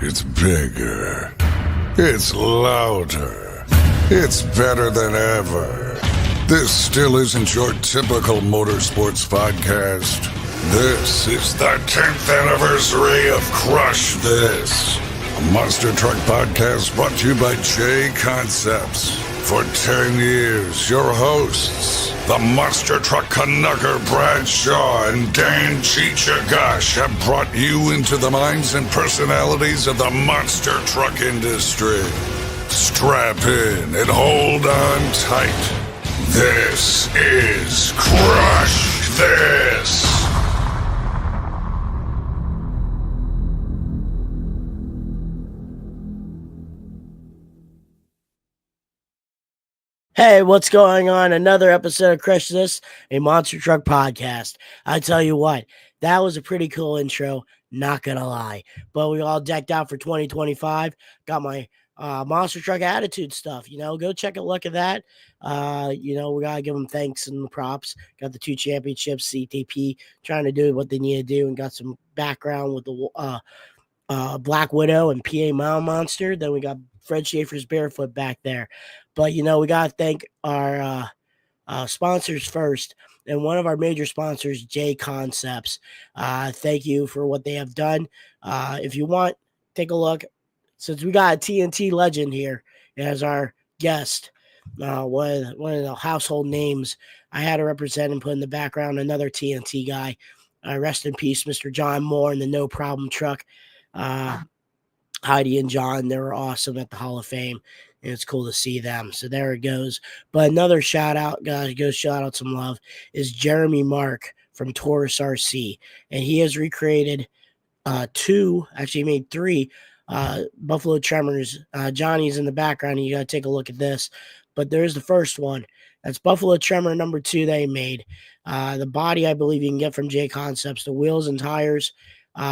It's bigger. It's louder. It's better than ever. This still isn't your typical motorsports podcast. This is the 10th anniversary of Crush This, a monster truck podcast brought to you by J Concepts. For 10 years, your hosts, the monster truck Canucker Bradshaw and Dan Chichagash, have brought you into the minds and personalities of the monster truck industry. Strap in and hold on tight. This is Crush This! Hey, what's going on? Another episode of Crush This, a monster truck podcast. I tell you what, that was a pretty cool intro, not gonna lie. But we all decked out for 2025. Got my monster truck attitude stuff. Go check a look at that. We gotta give them thanks and props. Got the 2 championships, CTP, trying to do what they need to do, and got some background with the Black Widow and PA Mile Monster. Then we got Fred Schaefer's Barefoot back there. But, we got to thank our sponsors first. And one of our major sponsors, J Concepts. Thank you for what they have done. If you want, take a look. Since we got a TNT legend here as our guest, one of the household names, I had to represent and put in the background another TNT guy. Rest in peace, Mr. John Moore and the No Problem Truck. Heidi and John, they were awesome at the Hall of Fame, and it's cool to see them. So there it goes. But another shout out, guys, go shout out some love, is Jeremy Mark from Taurus RC. And he has recreated 2, actually made 3 Buffalo Tremors. Johnny's in the background, and you got to take a look at this. But there's the first one. That's Buffalo Tremor number 2 they made. The body, I believe you can get from J Concepts. The wheels and tires,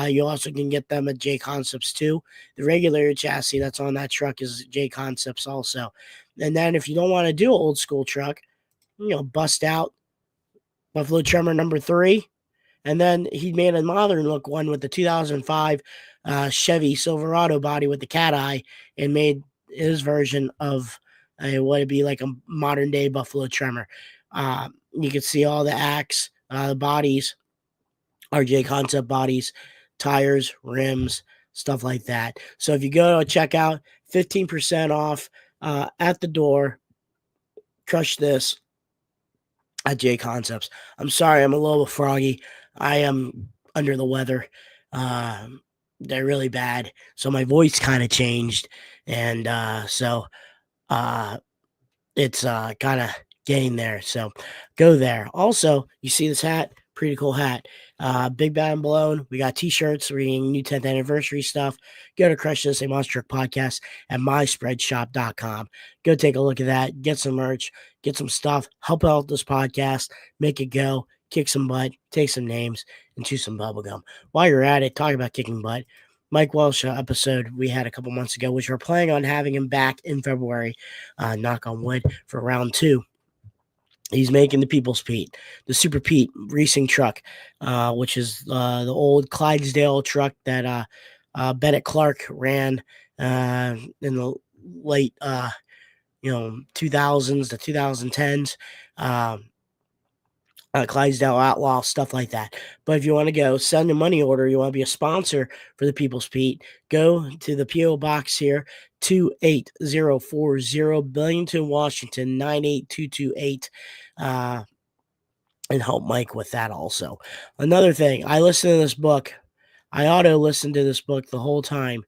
you also can get them at J Concepts too. The regular chassis that's on that truck is J Concepts also. And then if you don't want to do an old school truck, bust out Buffalo Tremor number 3. And then he made a modern look one with the 2005 Chevy Silverado body with the cat eye, and made his version of what would be like a modern day Buffalo Tremor. You can see all the acts, the bodies are J Concept bodies, tires, rims, stuff like that. So if you go to check out, 15% off at the door. Crush This at J Concepts. I'm sorry, I'm a little froggy. I am under the weather. They're really bad. So my voice kind of changed. And it's kind of getting there. So go there. Also, you see this hat? Pretty cool hat. Big Bad and Blown. We got t-shirts, reading new 10th anniversary stuff. Go to Crush This, a monster truck podcast at myspreadshop.com. Go take a look at that. Get some merch, get some stuff, help out this podcast, make it go, kick some butt, take some names, and chew some bubblegum. While you're at it, talk about kicking butt. Mike Welsh episode we had a couple months ago, which we're planning on having him back in February, knock on wood, for round 2. He's making the People's Pete, the Super Pete racing truck, which is the old Clydesdale truck that Bennett Clark ran in the late 2000s to 2010s. Clydesdale Outlaw, stuff like that. But if you want to go send a money order, you want to be a sponsor for the People's Pete, go to the P.O. Box here, 28040, Billington, Washington, 98228, and help Mike with that also. Another thing, I listened to this book. I auto-listened to this book the whole time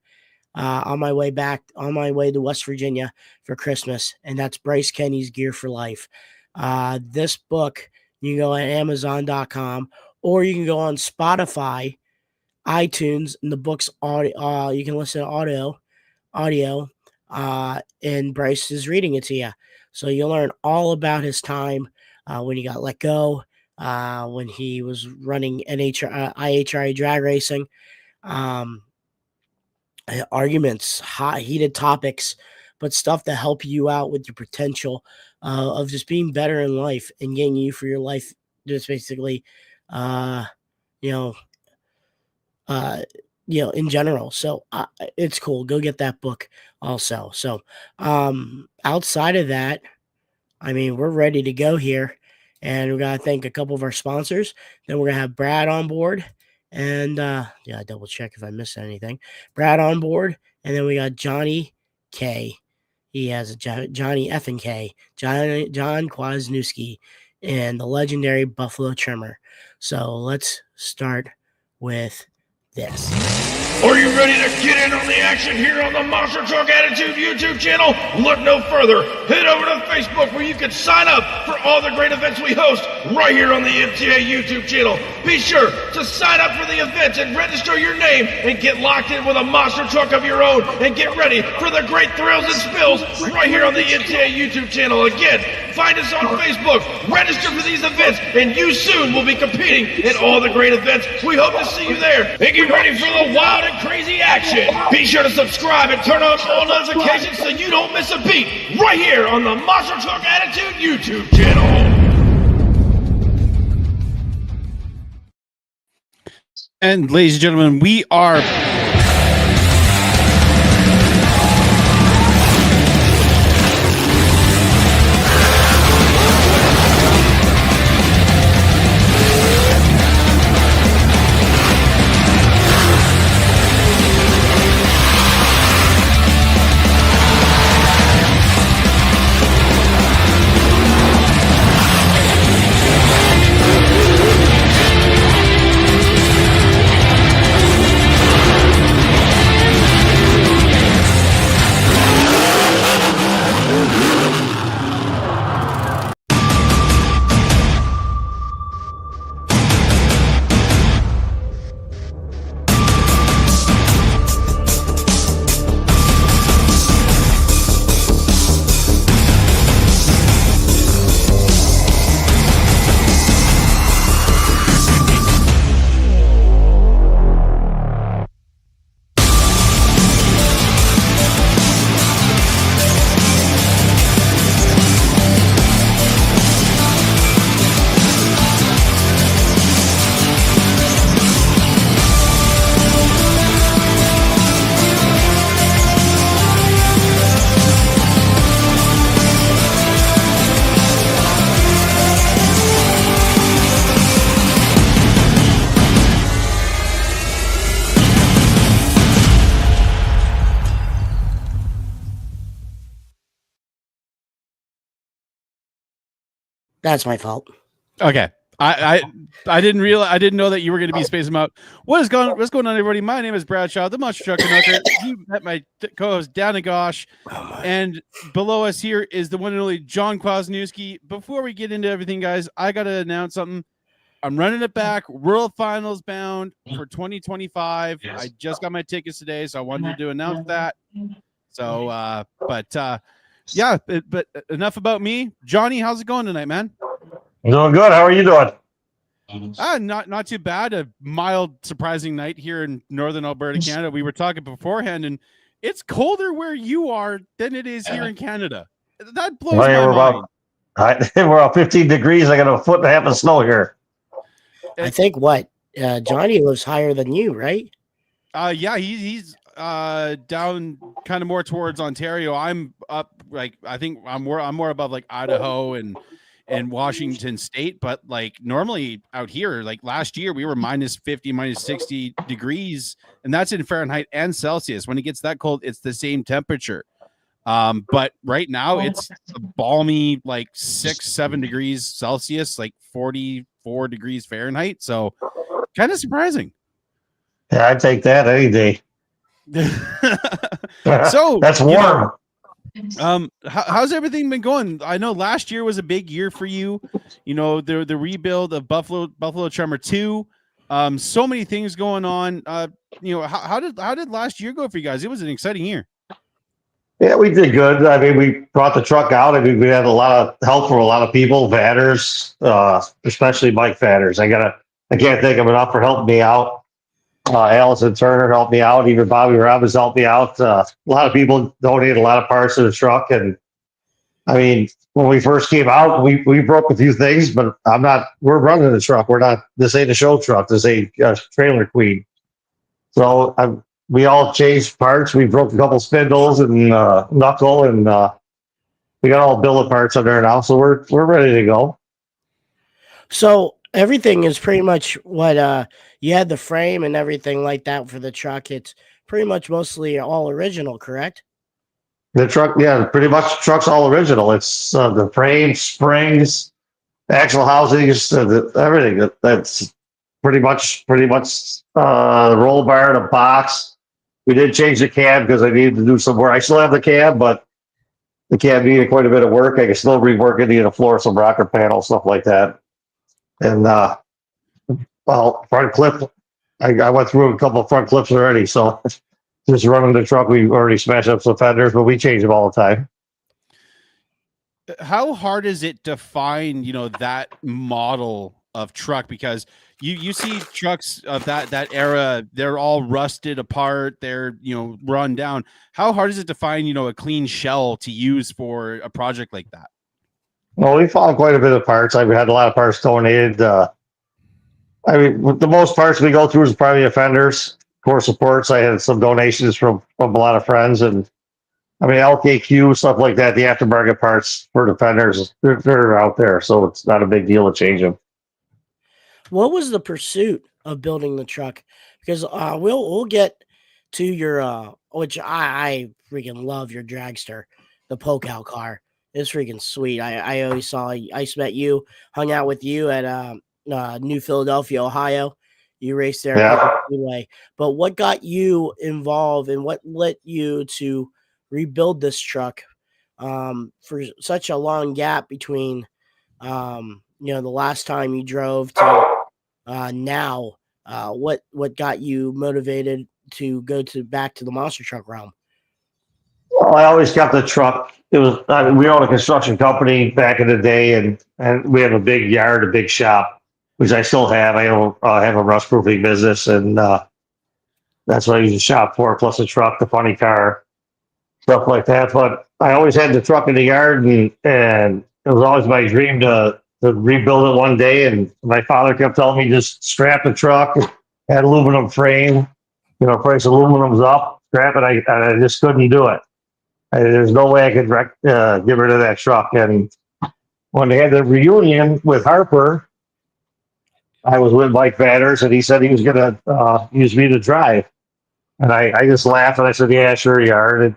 on my way to West Virginia for Christmas, and that's Bryce Kenny's Gear for Life. This book, you can go on Amazon.com, or you can go on Spotify, iTunes, and the book's audio. You can listen to audio, and Bryce is reading it to you. So you'll learn all about his time when he got let go, when he was running IHRA drag racing, arguments, hot, heated topics, but stuff to help you out with your potential of just being better in life and getting you for your life. Just basically, in general. So it's cool. Go get that book also. So outside of that, I mean, we're ready to go here. And we're going to thank a couple of our sponsors. Then we're going to have Brad on board. And double check if I missed anything. Brad on board. And then we got Johnny K. He has a Johnny F and K. John Kwasniewski and the legendary Buffalo Trimmer. So let's start with this. Are you ready to get in on the action here on the Monster Truck Attitude YouTube channel? Look no further. Head over to Facebook where you can sign up for all the great events we host right here on the MTA YouTube channel. Be sure to sign up for the events and register your name and get locked in with a monster truck of your own and get ready for the great thrills and spills right here on the MTA YouTube channel. Again, find us on Facebook, register for these events, and you soon will be competing in all the great events. We hope to see you there and get ready for the wild and crazy action. Be sure to subscribe and turn on all notifications so you don't miss a beat right here on the Monster Truck Attitude YouTube channel. And ladies and gentlemen, we are That's my fault. okay. I didn't know that you were going to be spacing them out. What's going on, everybody? My name is Brad Shaw, the Monster Truck Conductor. You met my co-host Dan Gosh, and below us here is the one and only John Kwasniewski. Before we get into everything, guys, I got to announce something. I'm running it back, World Finals bound for 2025. I just got my tickets today, so I wanted to announce that. So, but enough about me. Johnny, how's it going tonight, man? Doing good. How are you doing? Not too bad. A mild, surprising night here in northern Alberta, Canada. We were talking beforehand, and it's colder where you are than it is here in Canada. That blows my mind. We're about 15 degrees. I got a foot and a half of snow here. I think Johnny lives higher than you, right? Yeah, he's down kind of more towards Ontario. I'm up, like, I think I'm more above like Idaho and Washington State, but like normally out here, like last year we were minus 50, minus 60 degrees, and that's in Fahrenheit and Celsius. When it gets that cold, it's the same temperature. But right now it's a balmy like 6-7 degrees Celsius, like 44 degrees Fahrenheit. So kind of surprising. Yeah, I'd take that any day. So that's warm. How's everything been going? I know last year was a big year for you. You know, the rebuild of Buffalo Trimmer 2. So many things going on. You know, how did last year go for you guys? It was an exciting year. Yeah, we did good. I mean, we brought the truck out. I mean, we had a lot of help from a lot of people, Vadders, especially Mike Vadders. I can't thank him enough for helping me out. Allison Turner helped me out. Even Bobby Robbins helped me out. A lot of people donated a lot of parts to the truck. And I mean, when we first came out, we broke a few things, but we're running the truck. This ain't a show truck. This ain't a trailer queen. So we all changed parts. We broke a couple spindles and knuckle, and we got all billet parts on there now. So we're ready to go. So everything is pretty much what you had the frame and everything like that for the truck. It's pretty much mostly all original, correct? The truck, yeah, pretty much the truck's all original. It's the frame, springs, axle housings, everything. That's pretty much the roll bar, the box. We did change the cab because I needed to do some work. I still have the cab, but the cab needed quite a bit of work. I can still rework it, need a floor, some rocker panel, stuff like that. And well, front clip, I went through a couple of front clips already, so just running the truck, we already smashed up some fenders, but we change them all the time. How hard is it to find, that model of truck? Because you see trucks of that era, they're all rusted apart, they're, run down. How hard is it to find, a clean shell to use for a project like that? Well, we found quite a bit of parts. We had a lot of parts donated. I mean, the most parts we go through is probably fenders, core supports. I had some donations from a lot of friends, and I mean, LKQ, stuff like that, the aftermarket parts for the fenders, they're out there, so it's not a big deal to change them. What was the pursuit of building the truck? Because we'll get to your which I freaking love your dragster, the poke out car. It's freaking sweet. I always saw I met you, hung out with you at New Philadelphia, Ohio. You raced there Yeah. anyway. But what got you involved and what led you to rebuild this truck for such a long gap between the last time you drove to now? What got you motivated to go back to the monster truck realm? Well, I always kept the truck. It was we owned a construction company back in the day, and we have a big yard, a big shop, which I still have. I have a rust proofing business, and that's what I use the shop for, plus a truck, the funny car, stuff like that. But I always had the truck in the yard, and it was always my dream to rebuild it one day. And my father kept telling me, just strap the truck, add aluminum frame, price aluminum's up, scrap it. I just couldn't do it. There's no way I could get rid of that truck. And when they had the reunion with Harper, I was with Mike Vatters, and he said he was going to use me to drive. And I just laughed, and I said, yeah, sure you are. And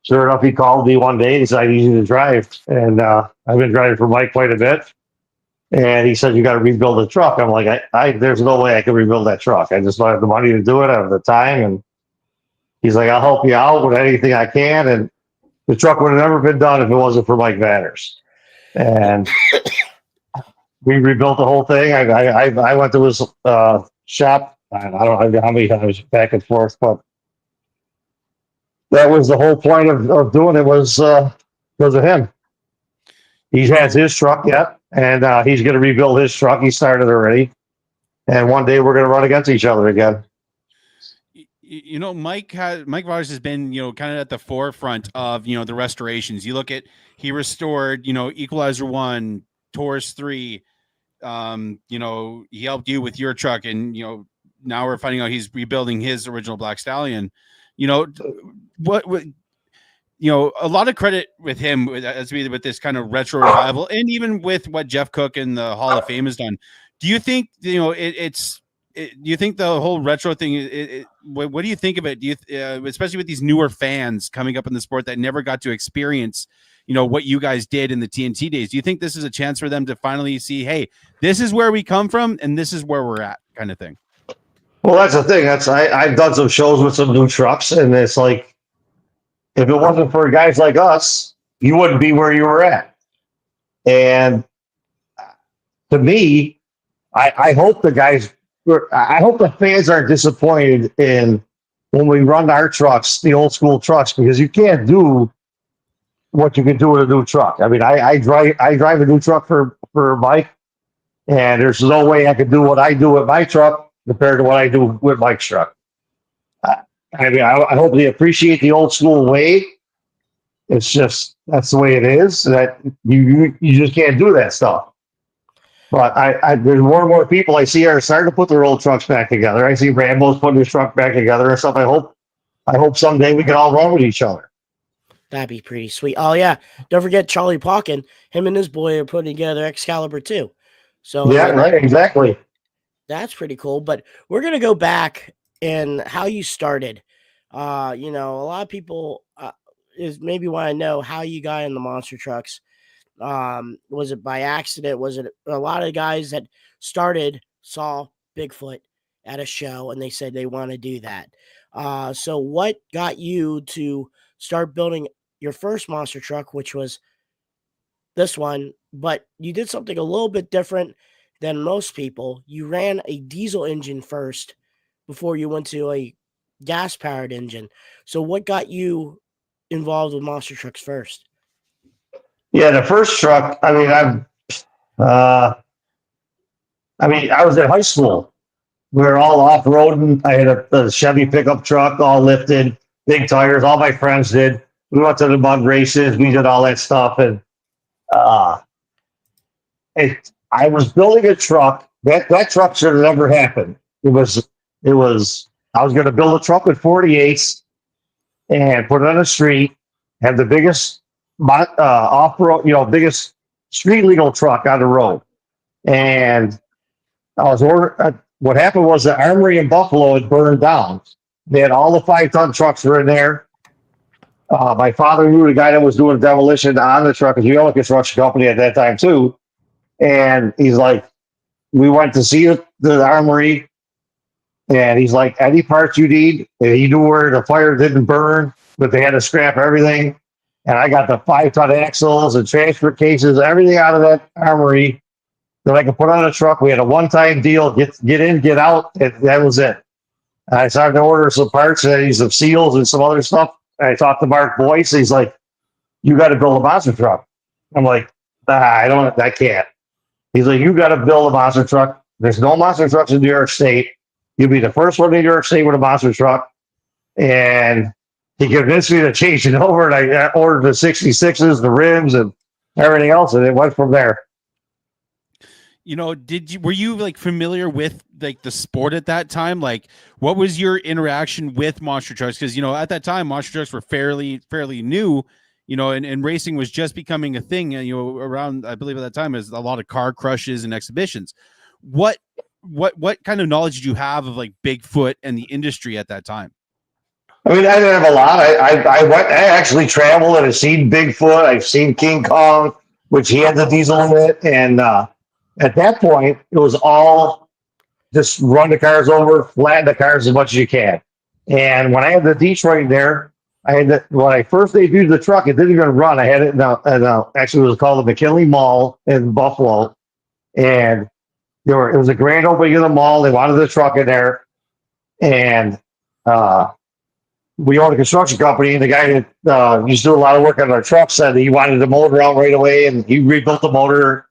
sure enough, he called me one day, and he said, I need you to drive. And I've been driving for Mike quite a bit. And he said, you got to rebuild the truck. I'm like, there's no way I can rebuild that truck. I just don't have the money to do it. I have the time. And he's like, I'll help you out with anything I can. And the truck would have never been done if it wasn't for Mike Vatters. And we rebuilt the whole thing. I went to his shop. I don't know how many times back and forth, but that was the whole point of doing it, was because of him. He has his truck yet, and he's going to rebuild his truck. He started already. And one day we're going to run against each other again. Mike Vatters has been, kind of at the forefront of, the restorations. You look at, he restored, Equalizer 1, Taurus 3. He helped you with your truck, and, now we're finding out he's rebuilding his original Black Stallion. What a lot of credit with him as with this kind of retro revival, and even with what Jeff Cook and the Hall of Fame has done. Do you think, do you think the whole retro thing, what do you think of it? Do you, especially with these newer fans coming up in the sport that never got to experience, what you guys did in the TNT days? Do you think this is a chance for them to finally see, hey, this is where we come from and this is where we're at, kind of thing? Well, that's the thing. I've done some shows with some new trucks, and it's like, if it wasn't for guys like us, you wouldn't be where you were at. And to me, I hope the fans aren't disappointed in when we run our trucks, the old school trucks, because you can't do what you can do with a new truck. I mean, I drive a new truck for Mike, and there's no way I could do what I do with my truck compared to what I do with Mike's truck. I mean, I hope they appreciate the old school way. It's just, that's the way it is. That you just can't do that stuff. But there's more and more people I see are starting to put their old trucks back together. I see Rambo's putting his truck back together and stuff. I hope someday we can all run with each other. That'd be pretty sweet. Oh yeah, don't forget Charlie Pauken. Him and his boy are putting together Excalibur too. So Yeah, right, exactly. that's pretty cool. But we're gonna go back and how you started. A lot of people is maybe want to know how you got in the monster trucks. Was it by accident? Was it a lot of guys that started saw Bigfoot at a show and they said they want to do that? So what got you to start building your first monster truck, which was this one, but you did something a little bit different than most people. You ran a diesel engine first before you went to a gas powered engine. So what got you involved with monster trucks first? Yeah, the first truck. Uh, I was in high school. We were all off roading. I had a Chevy pickup truck, all lifted, big tires. All my friends did. We went to the mud races. We did all that stuff, and uh, I was building a truck. That truck should have never happened. It was. I was going to build a truck with 48s and put it on the street. Have the biggest off road, biggest street legal truck on the road. And I was what happened was the armory in Buffalo had burned down. They had all the 5-ton trucks were in there. My father knew the guy that was doing demolition on the truck, because he owned a construction company at that time too. And he's like, we went to see the armory, and he's like, any parts you need. And he knew where the fire didn't burn, but they had to scrap everything. And I got the 5-ton axles and transfer cases, everything out of that armory that I could put on a truck. We had a one-time deal, get in, get out, and that was it. And I started to order some parts and some seals and some other stuff. And I talked to Mark Boyce. He's like, you got to build a monster truck. I'm like, I can't. He's like, you got to build a monster truck. There's no monster trucks in New York State. You'll be the first one in New York State with a monster truck. And he convinced me to change it over, and I ordered the 66s, the rims, and everything else, and it went from there. Were you like familiar with like the sport at that time? Like, what was your interaction with monster trucks? Because at that time, monster trucks were fairly new, and racing was just becoming a thing. Around, I believe at that time, is a lot of car crushes and exhibitions. What kind of knowledge did you have of like Bigfoot and the industry at that time? I didn't have a lot. I actually traveled and I've seen Bigfoot. I've seen King Kong, which he had the diesel in it. And at that point, it was all just run the cars over, flatten the cars as much as you can. And when I had the Detroit there, when I first debuted the truck, it didn't even run. I had it actually it was called the McKinley Mall in Buffalo. And it was a grand opening of the mall. They wanted the truck in there. And we owned a construction company, and the guy that used to do a lot of work on our truck said that he wanted the motor out right away, and he rebuilt the motor,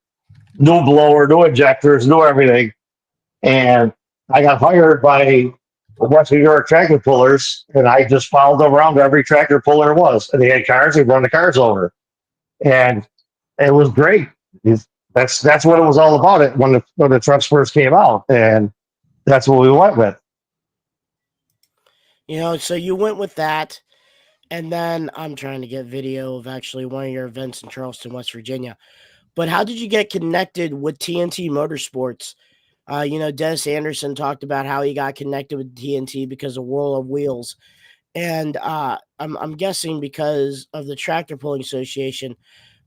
new blower, new injectors, new everything. And I got hired by Western New York tractor pullers, and I just followed them around to every tractor puller was. And they had cars, they run the cars over. And it was great. That's what it was all about it when the trucks first came out. And that's what we went with. So you went with that, and then I'm trying to get video of actually one of your events in Charleston, West Virginia. But how did you get connected with TNT Motorsports? Dennis Anderson talked about how he got connected with TNT because of World of Wheels, and I'm guessing because of the Tractor Pulling Association.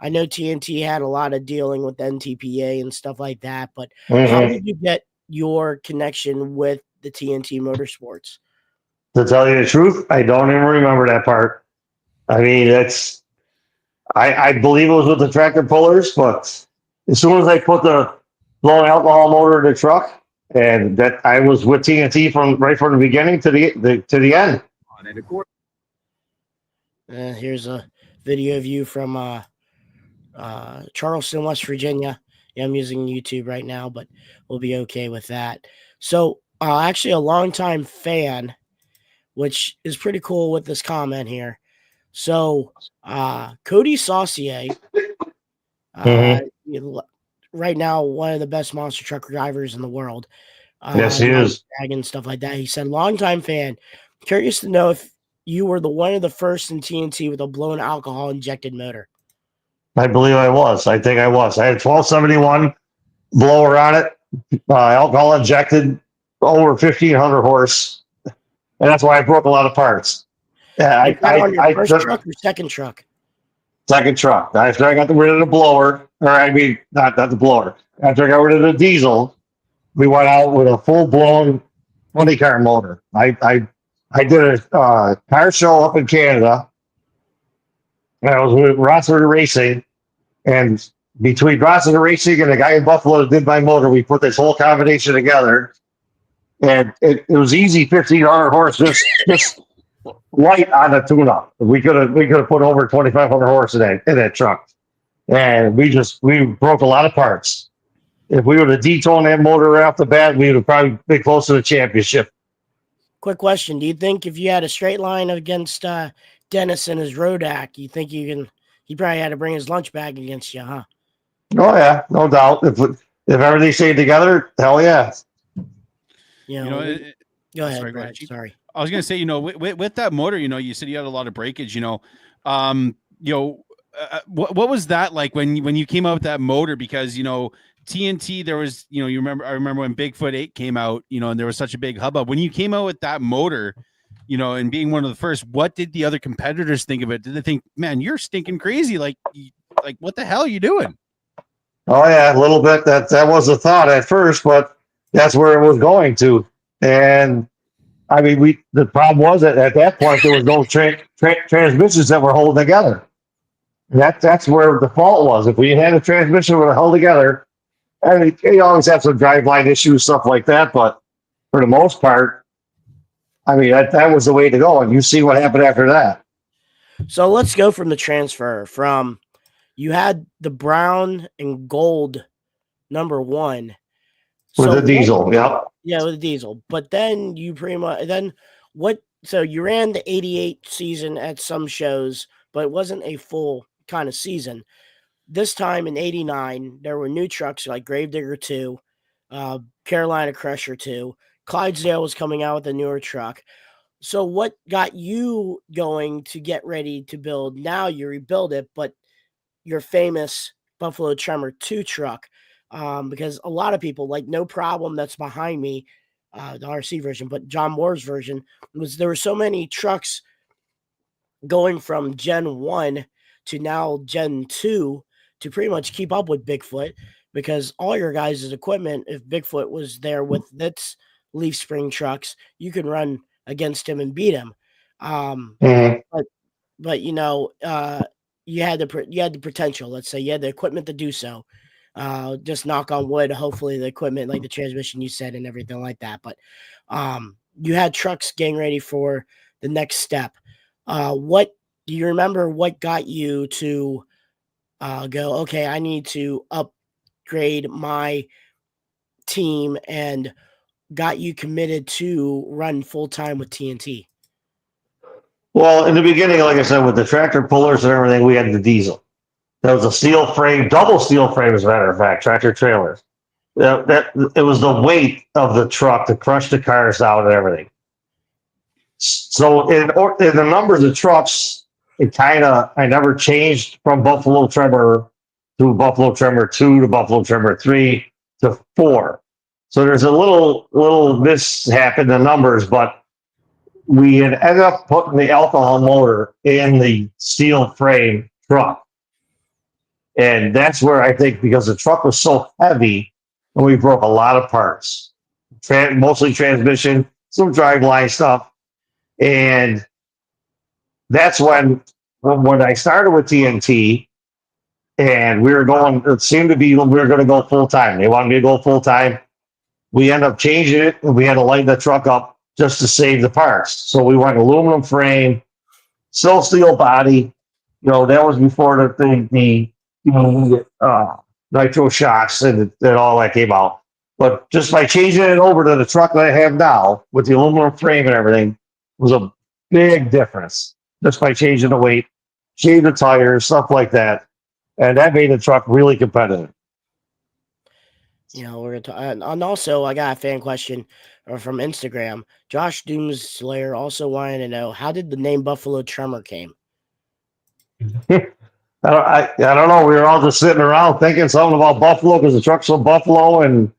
I know TNT had a lot of dealing with NTPA and stuff like that, but how did you get your connection with the TNT Motorsports? To tell you the truth, I don't even remember that part. I believe it was with the tractor pullers, but as soon as I put the blown alcohol motor in the truck, and that I was with TNT from the beginning to the end. Here's a video of you from Charleston, West Virginia. Yeah, I'm using YouTube right now, but we'll be okay with that. So, actually, a longtime fan, which is pretty cool with this comment here. So, Cody Saucier right now one of the best monster truck drivers in the world. Yes, he is. And stuff like that. He said, longtime fan. Curious to know if you were one of the first in TNT with a blown alcohol injected motor. I believe I was. I think I was. I had 1271 blower on it, alcohol injected, over 1,500 horse, and that's why I broke a lot of parts. Yeah, Was that on your first truck or second truck? Second truck. After I got rid of the blower, or I mean, not the blower. After I got rid of the diesel, we went out with a full blown 20 car motor. I did a car show up in Canada. And I was with Rossler Racing, and between Rossler Racing and the guy in Buffalo that did my motor, we put this whole combination together, and it was easy 1,500 horse just light on the tune-up. We could have put over 2,500 horse in that truck, and we broke a lot of parts. If we would have detoned that motor right off the bat, we would have probably been close to the championship. Quick question: do you think if you had a straight line against Dennis and his Rodak, you think you can? He probably had to bring his lunch bag against you, huh? Oh yeah, no doubt. If everything stayed together, hell yeah. Go ahead, Brad. Sorry. I was gonna say, with that motor, you said you had a lot of breakage. What was that like when you came out with that motor? Because TNT, there was, I remember when Bigfoot 8 came out, and there was such a big hubbub. When you came out with that motor, and being one of the first, what did the other competitors think of it? Did they think, man, you're stinking crazy? Like what the hell are you doing? Oh yeah, a little bit. That was a thought at first, but that's where it was going to. And I mean, the problem was that at that point there was no transmissions that were holding together. That's where the fault was. If we had a transmission that were held together, I mean, you always have some driveline issues, stuff like that. But for the most part, I mean, that was the way to go. And you see what happened after that. So let's go from the transfer from you had the brown and gold number one. With the diesel, yeah. Yeah, with the diesel. But then you so you ran the 88 season at some shows, but it wasn't a full kind of season. This time in 89, there were new trucks like Gravedigger 2, Carolina Crusher 2. Clydesdale was coming out with a newer truck. So what got you going to get ready to build? Now you rebuild it, but your famous Buffalo Tremor 2 truck, because a lot of people, like No Problem that's behind me, the RC version, but John Moore's version, there were so many trucks going from Gen 1 to now Gen 2 to pretty much keep up with Bigfoot, because all your guys' equipment, if Bigfoot was there with its leaf spring trucks, you could run against him and beat him. But you had the potential. Let's say you had the equipment to do so. Just knock on wood. Hopefully the equipment, like the transmission you said and everything like that. But you had trucks getting ready for the next step. What do you remember? What got you to go, okay, I need to upgrade my team, and got you committed to run full time with TNT? Well, in the beginning, like I said, with the tractor pullers and everything, we had the diesel. There was a steel frame, double steel frame, as a matter of fact, tractor trailers. It was the weight of the truck to crush the cars out and everything. So in the numbers of trucks, I never changed from Buffalo Tremor to Buffalo Tremor 2 to Buffalo Tremor 3 to 4. So there's a little mishap in the numbers, but we had ended up putting the alcohol motor in the steel frame truck. And that's where I think, because the truck was so heavy, and we broke a lot of parts, mostly transmission, some driveline stuff. And that's when I started with TNT, and it seemed to be we were going to go full time. They wanted me to go full time. We ended up changing it, and we had to lighten the truck up just to save the parts. So we went aluminum frame, still steel body. That was before the nitro shocks and all that came out. But just by changing it over to the truck that I have now with the aluminum frame and everything was a big difference. Just by changing the weight, changing the tires, stuff like that. And that made the truck really competitive. We're gonna talk, and also I got a fan question from Instagram. Josh Doomslayer also wanted to know, how did the name Buffalo Tremor came? I don't know. We were all just sitting around thinking something about Buffalo because the truck's so Buffalo, and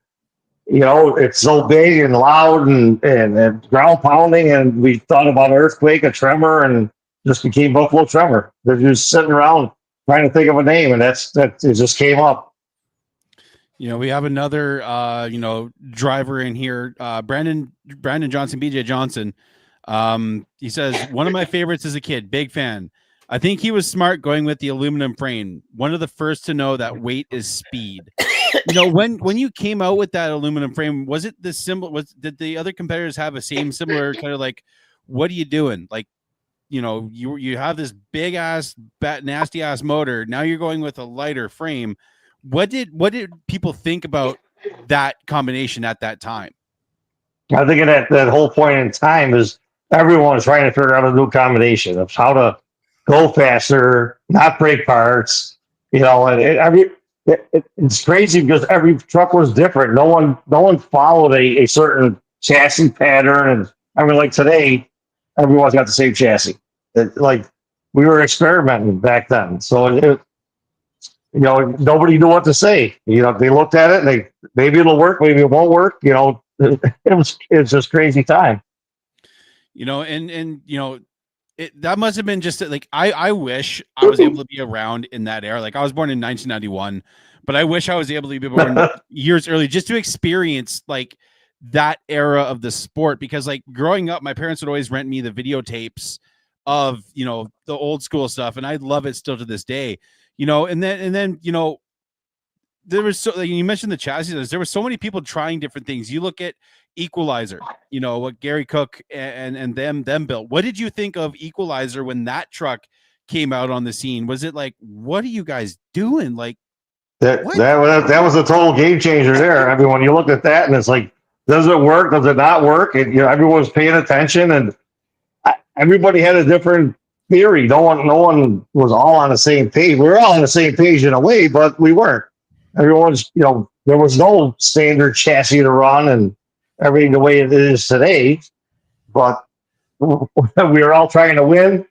it's so big and loud and ground pounding, and we thought about earthquake, a tremor, and just became Buffalo Tremor. They're just sitting around trying to think of a name, and that it just came up. We have another driver in here, Brandon Johnson, BJ Johnson. He says, one of my favorites as a kid, big fan. I think he was smart going with the aluminum frame. One of the first to know that weight is speed. When you came out with that aluminum frame, was it the symbol? Did the other competitors have a similar kind of like, what are you doing? Like, you have this big ass, nasty ass motor. Now you're going with a lighter frame. What did people think about that combination at that time? I think at that whole point in time is everyone is trying to figure out a new combination of how to go faster, not break parts, and it's crazy because every truck was different. No one followed a certain chassis pattern, and I mean, like today, everyone's got the same chassis. Like we were experimenting back then, so nobody knew what to say. They looked at it and maybe it'll work, maybe it won't work. It was just crazy time. That must have been just like, I wish I was able to be around in that era. Like I was born in 1991, but I wish I was able to be born years early just to experience like that era of the sport. Because like growing up, my parents would always rent me the videotapes of, the old school stuff. And I love it still to this day, and then, there was you mentioned the chassis. There were so many people trying different things. You look at Equalizer, what Gary Cook and them built. What did you think of Equalizer when that truck came out on the scene? Was it like, what are you guys doing? Like that was a total game changer there. I mean, when you look at that and it's like, does it work? Does it not work? And everyone was paying attention, and everybody had a different theory. No one was all on the same page. We were all on the same page in a way, but we weren't. Everyone's, there was no standard chassis to run and everything the way it is today. But we were all trying to win.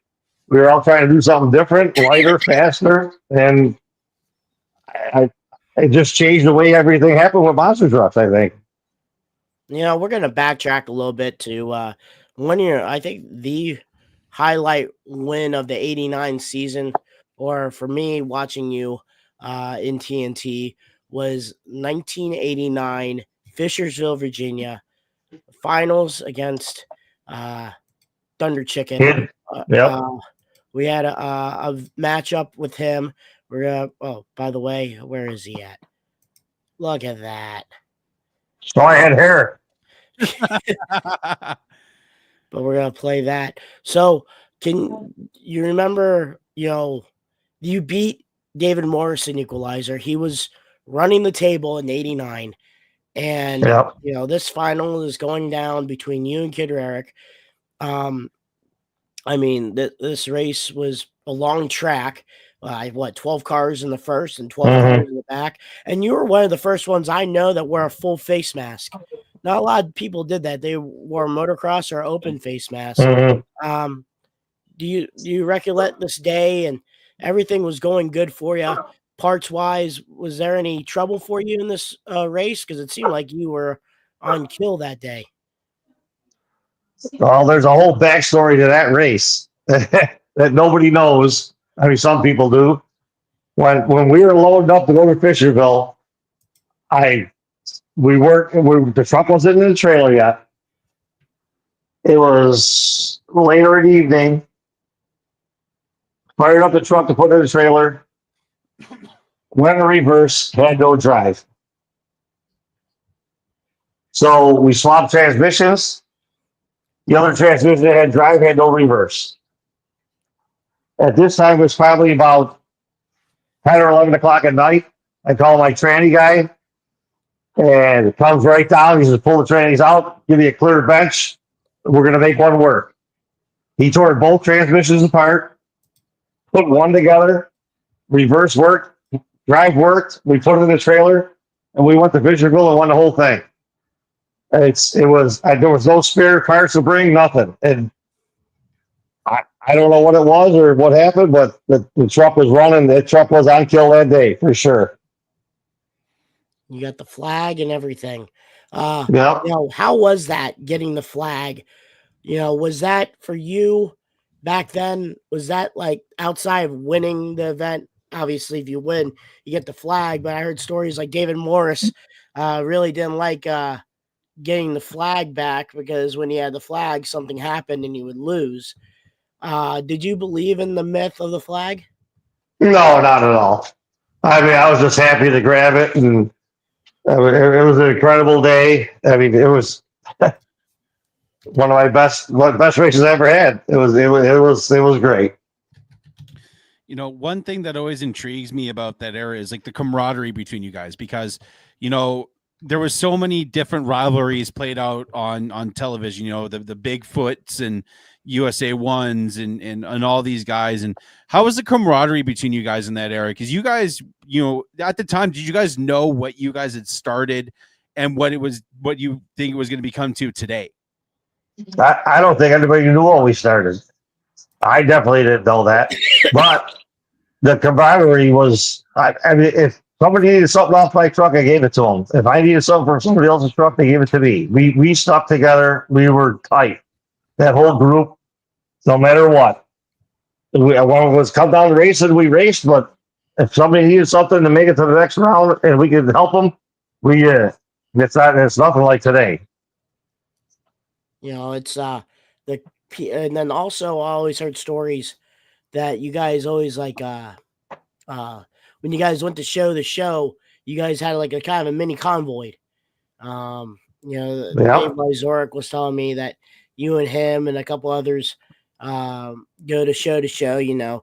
We were all trying to do something different, lighter, faster, and it just changed the way everything happened with monster trucks, I think. We're going to backtrack a little bit to one year. I think the highlight win of the 89 season, or for me watching you in TNT, was 1989 Fishersville, Virginia, finals against Thunder Chicken. Yep. We had a matchup with him. Oh, by the way, where is he at? Look at that. So I had hair. But we're going to play that. So can you remember, you beat David Morrison, Equalizer. He was running the table in 89. And, yep. This final is going down between you and Kid Eric. I mean, this race was a long track. 12 cars in the first and 12 cars in the back. And you were one of the first ones I know that wore a full face mask. Not a lot of people did that. They wore motocross or open face masks. Do you recollect this day and everything was going good for you parts wise? Was there any trouble for you in this race? Because it seemed like you were on kill that day. Well, there's a whole backstory to that race that nobody knows. I mean, some people do. When we were loading up to go to Fisherville, the truck wasn't in the trailer yet. It was later in the evening. Fired up the truck to put in the trailer. Went in reverse, had no drive. So we swapped transmissions. The other transmission that had drive had no reverse. At this time, it was probably about 10 or 11 o'clock at night. I call my tranny guy, and it comes right down. He says, pull the trannies out, give me a clear bench. We're going to make one work. He tore both transmissions apart, put one together, reverse worked, drive worked. We put it in the trailer, and we went to Fisherville and won the whole thing. There was no spare parts to bring, nothing, and I don't know what it was or what happened, but the truck was running. The truck was on kill that day for sure. You got the flag and everything. Yeah. How was that getting the flag? Was that for you back then? Was that like outside of winning the event? Obviously, if you win, you get the flag. But I heard stories like David Morris really didn't like getting the flag back because when he had the flag, something happened and he would lose. Did you believe in the myth of the flag? No, not at all. I mean, I was just happy to grab it, and it was an incredible day. I mean, it was one of my best races I ever had. It was great. One thing that always intrigues me about that era is like the camaraderie between you guys, because there was so many different rivalries played out on television. The Bigfoots and USA ones and all these guys. And how was the camaraderie between you guys in that era? Because you guys, at the time, did you guys know what you guys had started and what you think it was going to become to today? I don't think anybody knew when we started. I definitely didn't know that, but the camaraderie was. I mean, if somebody needed something off my truck, I gave it to them. If I needed something from somebody else's truck, they gave it to me. We stuck together. We were tight. That whole group, no matter what. When it was come down to racing, we raced. But if somebody needed something to make it to the next round and we could help them, we did. It's nothing like today. It's and then also I always heard stories that you guys always like when you guys went to show the show, you guys had like a kind of a mini convoy. Dave Lyzorek was telling me that you and him and a couple others go to show.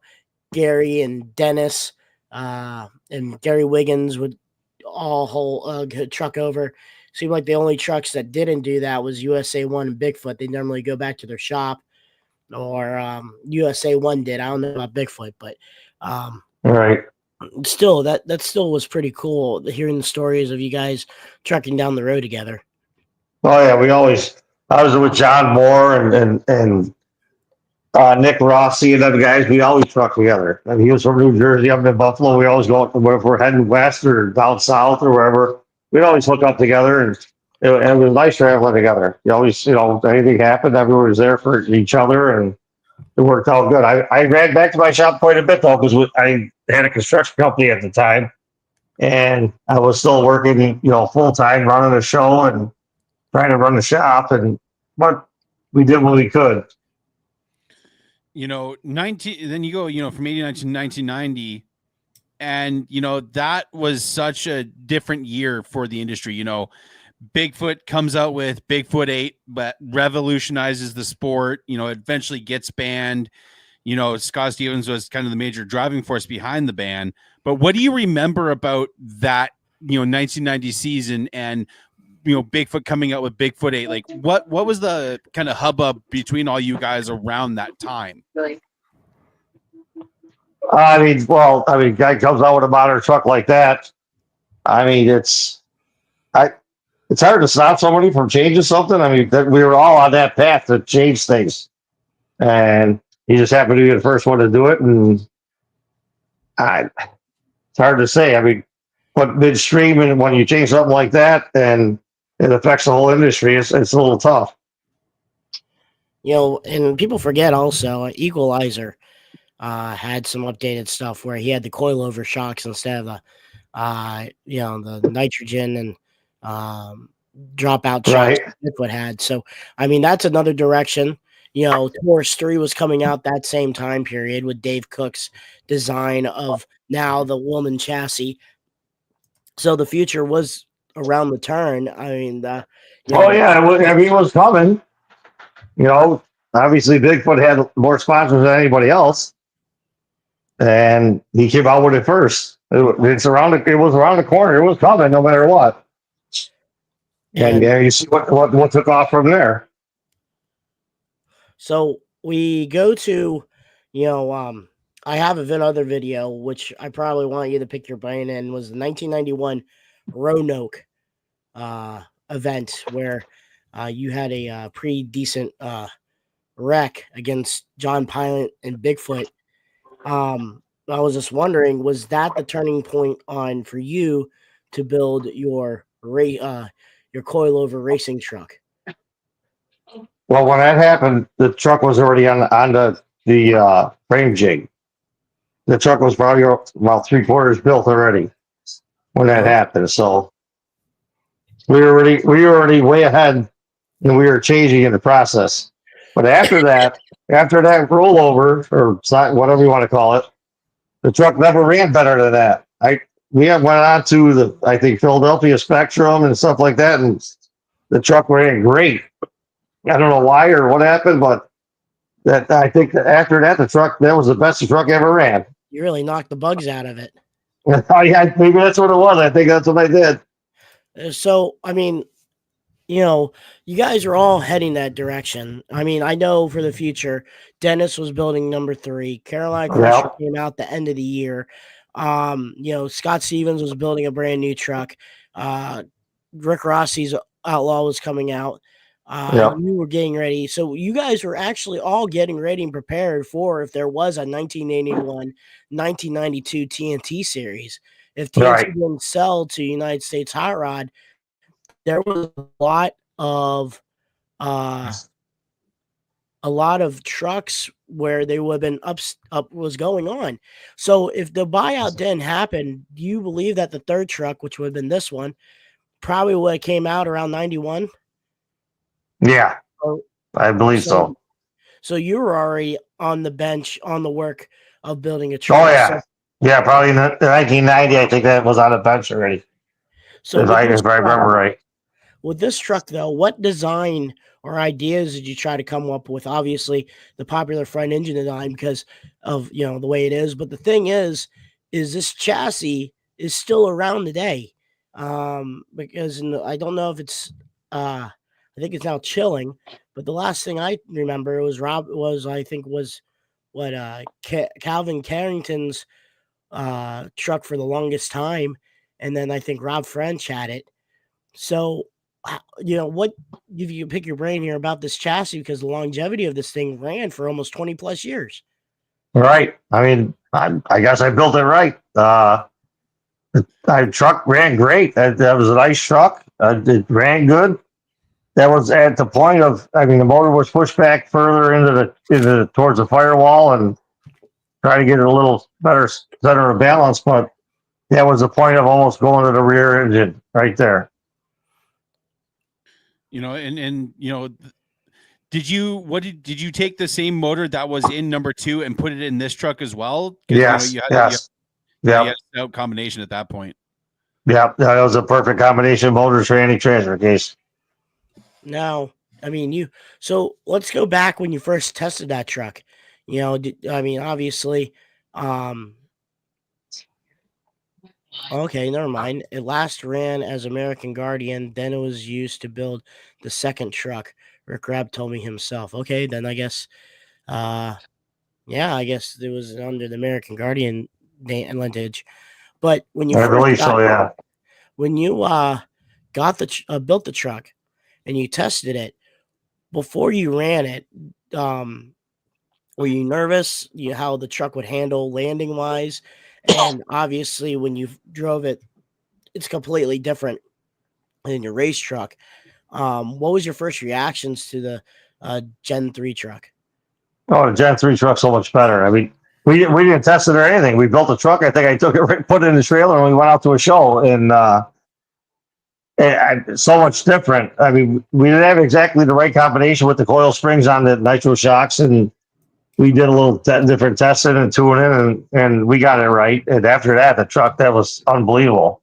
Gary and Dennis and Gary Wiggins would all whole truck over. Seemed like the only trucks that didn't do that was USA One and Bigfoot. They normally go back to their shop, or USA One did. I don't know about Bigfoot, but right. Still, that still was pretty cool hearing the stories of you guys trucking down the road together. Oh yeah, I was with John Moore and Nick Rossi and other guys. We always truck together. I mean, he was from New Jersey. I'm in Buffalo. We always go if we're heading west or down south or wherever. We'd always hook up together, and it was nice traveling together. You always, anything happened, everyone was there for each other, and it worked out good. I ran back to my shop quite a bit though, because I had a construction company at the time, and I was still working, full time running a show and trying to run the shop, but we did what we could. 19. Then you go, from 1989 to 1990, and that was such a different year for the industry. Bigfoot comes out with Bigfoot 8, but revolutionizes the sport. Eventually gets banned. Scott Stevens was kind of the major driving force behind the ban. But what do you remember about that, 1990 season and, Bigfoot coming out with Bigfoot 8? Like what was the kind of hubbub between all you guys around that time? Guy comes out with a modern truck like that. I mean, it's hard to stop somebody from changing something. I mean, we were all on that path to change things, and he just happened to be the first one to do it. And it's hard to say. I mean, but midstream, and when you change something like that, and it affects the whole industry, it's a little tough. And people forget also Equalizer had some updated stuff where he had the coilover shocks instead of the the nitrogen and dropout shocks Bigfoot had. So I mean, that's another direction. Taurus 3 was coming out that same time period with Dave Cook's design of now the woman chassis. So the future was around the turn. I mean, it was coming. Obviously Bigfoot had more sponsors than anybody else, and he came out with it first. It was around the corner. It was coming no matter what. And you see what took off from there. So we go to, I have another video, which I probably want you to pick your brain in, was the 1991 Roanoke event where you had a pretty decent wreck against John Pilot and Bigfoot. I was just wondering, was that the turning point on for you to build your coilover racing truck? Well, when that happened, the truck was already on the frame jig. The truck was probably about 3/4 built already when that happened. So we were already way ahead, and we were changing in the process. But after that rollover or whatever you want to call it, the truck never ran better than that. We went on to I think Philadelphia Spectrum and stuff like that, and the truck ran great. I don't know why or what happened, but I think that after that that was the best truck I ever ran. You really knocked the bugs out of it. Maybe that's what it was. I think that's what I did. So, I mean, you guys are all heading that direction. I mean, I know for the future, Dennis was building number 3. Caroline Crusher came out the end of the year. Scott Stevens was building a brand new truck. Rick Rossi's Outlaw was coming out. You were getting ready. So you guys were actually all getting ready and prepared for if there was a 1981, 1992 TNT series. If TNT didn't sell to United States Hot Rod, there was a lot of trucks where they would have been up was going on. So if the buyout didn't happen, do you believe that the third truck, which would have been this one, probably would have came out around 91? Yeah, I believe so. So you were already on the bench on the work of building a truck. Oh yeah, yeah, probably in 1990. I think that was on the bench already. So if I remember right. With this truck, though, what design or ideas did you try to come up with? Obviously, the popular front engine design because of the way it is. But the thing is this chassis is still around today. Because I don't know if it's I think it's now chilling. But the last thing I remember was Calvin Carrington's truck for the longest time, and then I think Rob French had it. So, what if you pick your brain here about this chassis, because the longevity of this thing ran for almost 20 plus years. Right. I mean, I guess I built it right. Truck ran great. That was a nice truck. It ran good. That was at the point of, the motor was pushed back further into towards the firewall and try to get it a little better center of balance. But that was the point of almost going to the rear engine right there. Did you take the same motor that was in number 2 and put it in this truck as well? Yes. You had a combination at that point. Yeah, that was a perfect combination of motors for any transfer case. Now, so let's go back when you first tested that truck. Obviously, okay, never mind. It last ran as American Guardian, then it was used to build the second truck. Rick Rabb told me himself. Okay, then I guess, I guess it was under the American Guardian lineage. But when you when you built the truck and you tested it before you ran it, were you nervous? How the truck would handle landing wise? And obviously, when you drove it, it's completely different than your race truck. What was your first reactions to the Gen 3 truck? Oh, the Gen 3 truck's so much better. We didn't test it or anything. We built a truck. I think I took it, put it in the trailer, and we went out to a show. And so much different. We didn't have exactly the right combination with the coil springs on the nitro shocks, and we did a little different testing and tuning, and we got it right. And after that, the truck, that was unbelievable.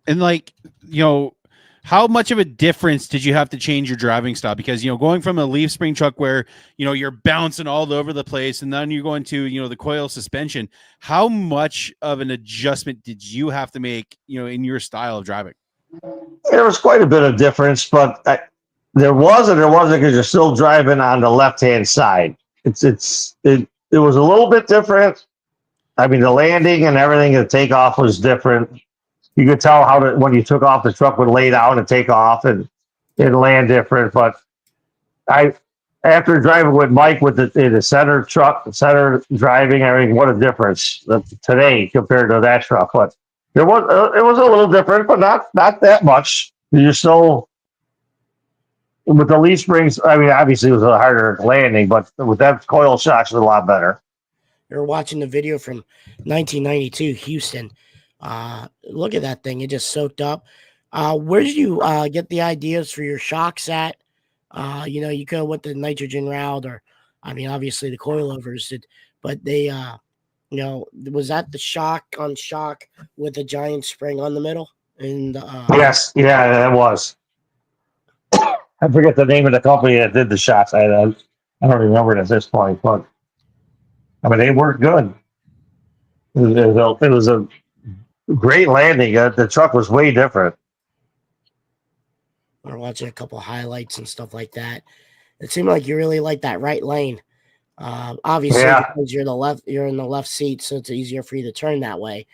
And how much of a difference did you have to change your driving style? Because, going from a leaf spring truck where, you're bouncing all over the place, and then you're going to, the coil suspension, how much of an adjustment did you have to make, in your style of driving? There was quite a bit of difference, but there wasn't because you're still driving on the left-hand side. It was a little bit different. The landing and everything, the takeoff was different. you could tell how to, when you took off, the truck would lay down and take off and land different. But after driving with Mike with the center truck, center driving, I mean, what a difference today compared to that truck. But it was a little different, but not that much. You're still with the leaf springs. I mean, obviously it was a harder landing, but with that coil shocks, it was a lot better. You're watching the video from 1992 Houston. Look at that thing; it just soaked up. Where did you get the ideas for your shocks at? You could have went the nitrogen route, or I mean, obviously the coilovers did, but they, was that the shock on shock with a giant spring on the middle? And yes, yeah, that was. I forget the name of the company that did the shocks. I don't remember it at this point, but I mean, they worked good. It was a great landing. The truck was way different. we're watching a couple highlights and stuff like that. It seemed like you really like that right lane. Obviously, because you're in the left seat, so it's easier for you to turn that way.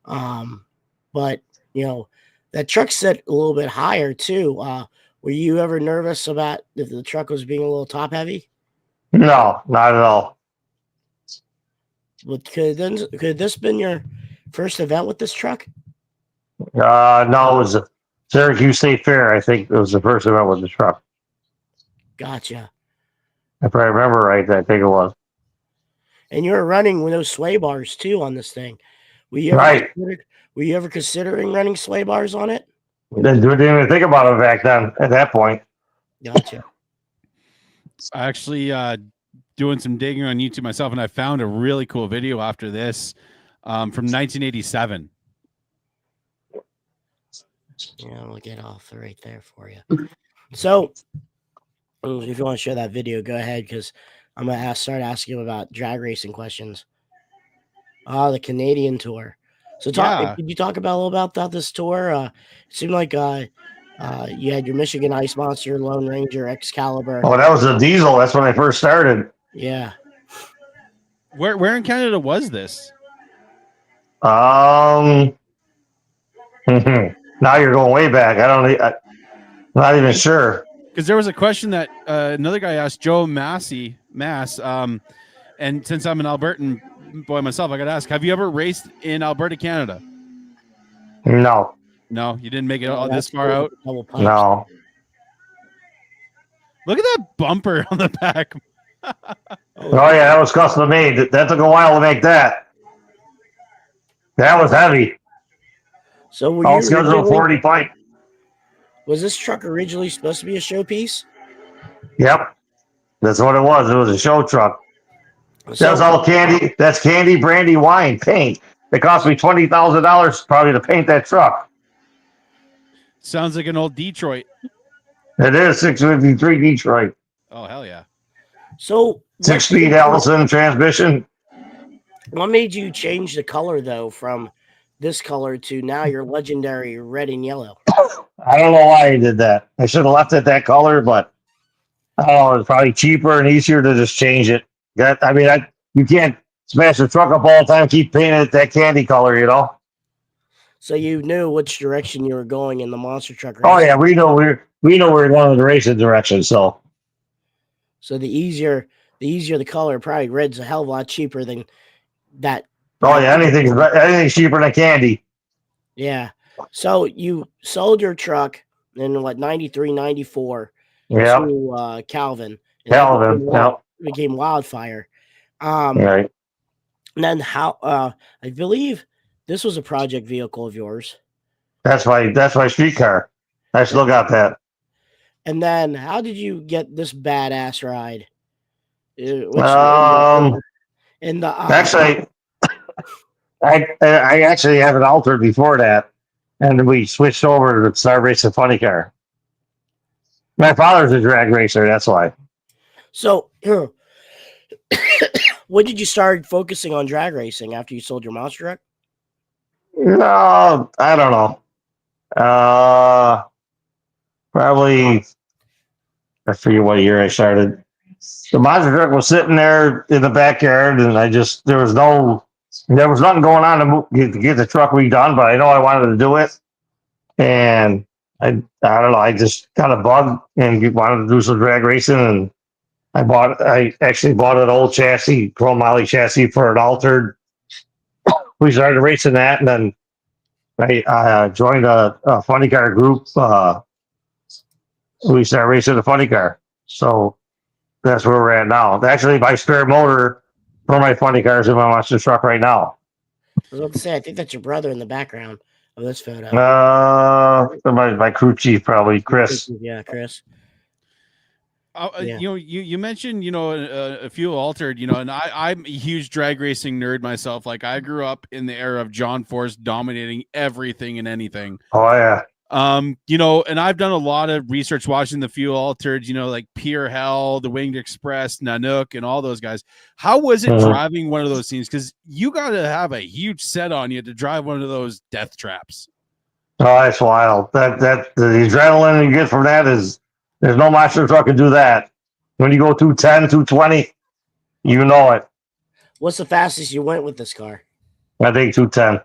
But that truck set a little bit higher too. Were you ever nervous about if the truck was being a little top heavy? No, not at all. But could this been your first event with this truck? No, it was a Syracuse State Fair. I think it was the first event with the truck. Gotcha. If I remember right, I think it was. And you were running with those sway bars too on this thing. Were you ever considering running sway bars on it? Didn't even think about it back then. At that point. Gotcha. I actually doing some digging on YouTube myself, and I found a really cool video after this from 1987. Yeah, we'll get off right there for you. So, if you want to share that video, go ahead, because I'm going to start asking you about drag racing questions. The Canadian tour. So, could you talk about a little about this tour? It seemed like you had your Michigan Ice Monster, Lone Ranger, Excalibur. Oh, that was a diesel. That's when I first started. Yeah. Where in Canada was this? Now you're going way back. I'm not even sure. Because there was a question that another guy asked, Joe Mass, and since I'm an Albertan boy myself, I got to ask: have you ever raced in Alberta, Canada? No, you didn't make it this far out. No. Look at that bumper on the back. Oh yeah, that was custom made. That took a while to make that. That was heavy. So were you scheduled 40 pipe. Was this truck originally supposed to be a showpiece? Yep. That's what it was. It was a show truck. That was all candy. That's candy, brandy, wine, paint. It cost me $20,000 probably to paint that truck. Sounds like an old Detroit. It is 653 Detroit. Oh, hell yeah. So 6-speed Allison transmission. What made you change the color, though, from this color to now your legendary red and yellow? I don't know why I did that. I should have left it that color, but I don't know. It's probably cheaper and easier to just change it. You can't smash the truck up all the time, keep painting it that candy color, you know? So you knew which direction you were going in the monster truck race. Oh yeah, we know we're going in the racing direction. So the easier the color, probably red's a hell of a lot cheaper than that. Oh yeah, anything's cheaper than candy. Yeah. So you sold your truck in 93, 94 to Calvin. Became Wildfire. Right. And then I believe this was a project vehicle of yours. That's my streetcar. I still got that. And then how did you get this badass ride? Actually, I actually have it altered before that, and we switched over to Star Racing Funny Car. My father's a drag racer, that's why. So, when did you start focusing on drag racing after you sold your monster truck? No, I don't know. Probably, I forget what year I started. The monster truck was sitting there in the backyard, and there was no There was nothing going on to get the truck redone, but I know I wanted to do it. And I don't know, I just got a bug and wanted to do some drag racing. And I actually bought an old chassis, chrome moly chassis for an altered. We started racing that, and then I joined a funny car group. We started racing the funny car. So that's where we're at now. Actually, my spare motor for my funny cars in my monster truck right now. I was about to say, I think that's your brother in the background of this photo. My crew chief, probably Chris. Yeah, Chris. Yeah. You mentioned, a few altered, and I'm a huge drag racing nerd myself. Like, I grew up in the era of John Force dominating everything and anything. Oh yeah. And I've done a lot of research watching the few altered, like Pure Hell, the Winged Express, Nanook, and all those guys. How was it driving one of those things? Because you got to have a huge set on you to drive one of those death traps. Oh, that's wild. That the adrenaline you get from that is, there's no monster truck can do that. When you go 210, 220, you know it. What's the fastest you went with this car? I think 210.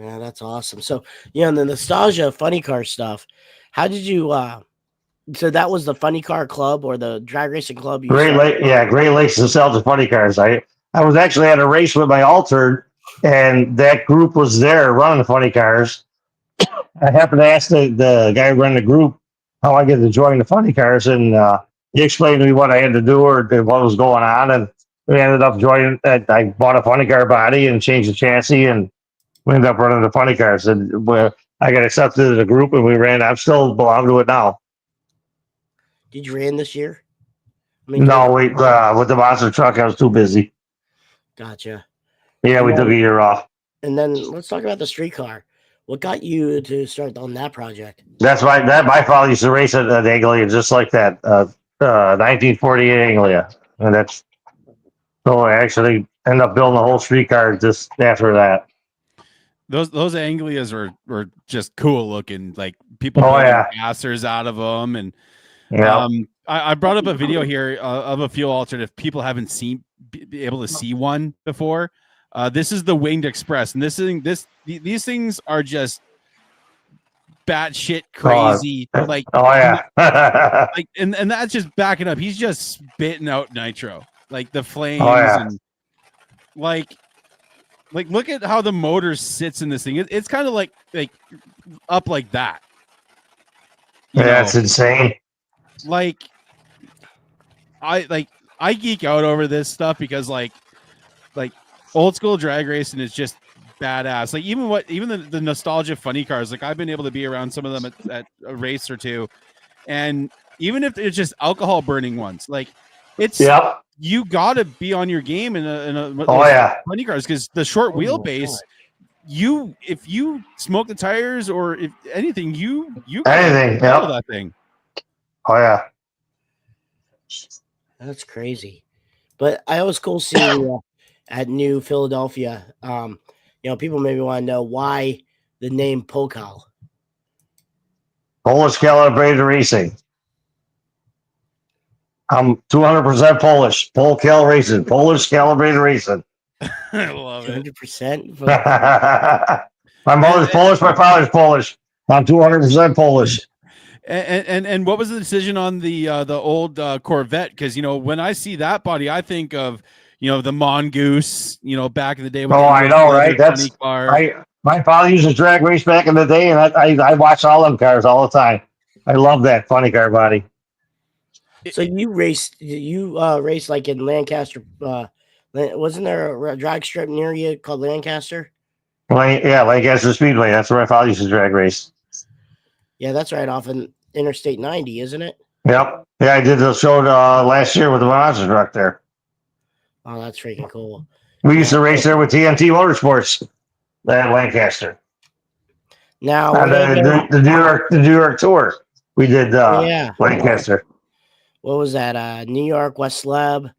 Yeah, that's awesome. So, the nostalgia funny car stuff. How did you so that was the funny car club or the drag racing club? Great Lakes nostalgia funny cars. I was actually at a race with my altered, and that group was there running the funny cars. I happened to ask the guy running the group how I get to join the funny cars, and he explained to me what I had to do or what was going on, and we ended up joining. I bought a funny car body and changed the chassis, and we ended up running the funny cars. And I got accepted to the group, and we ran. I'm still belong to it now. Did you ran this year? No, with the monster truck, I was too busy. Gotcha. Yeah, we took a year off. And then let's talk about the street car. What got you to start on that project? That's right. My father used to race at Anglia just like that, 1948 Anglia, and that's so I actually ended up building a whole streetcar just after that. Those Anglias were just cool looking. Like people gassers out of them, and I brought up a video here of a fuel alternative. People haven't be able to see one before. This is the Winged Express, and these things are just batshit crazy. Like and that's just backing up. He's just spitting out nitro, like the flames, and like look at how the motor sits in this thing. It's kind of like up like that. That's insane. Like I geek out over this stuff because like old school drag racing is just badass. Like even the nostalgia funny cars, like I've been able to be around some of them at a race or two, and even if it's just alcohol burning ones, like it's you gotta be on your game in a funny cars, because the short wheelbase, if you smoke the tires or if anything, you anything that thing. That's crazy. But I always cool seeing at New Philadelphia. People maybe want to know why the name Pokal. Polish Calibrated Racing. I'm 200% Polish. Polkel Racing. Polish Calibrated Racing. I love it. 100%. My mother's Polish. My father's Polish. I'm 200% Polish. And what was the decision on the old Corvette? Because when I see that body, I think of the Mongoose. Back in the day. I know, right? That's my father used to drag race back in the day, and I watched all them cars all the time. I love that funny car body. So you raced like in Lancaster. Wasn't there a drag strip near you called Lancaster? Lancaster Speedway. That's where my father used to drag race. Yeah, that's right off in Interstate 90, isn't it? Yep. Yeah, I did the show last year with the monster truck there. Oh, that's freaking cool. We used to race there with TNT Motorsports at Lancaster. Now the New York tour, we did Lancaster. What was that? New York, West Slab.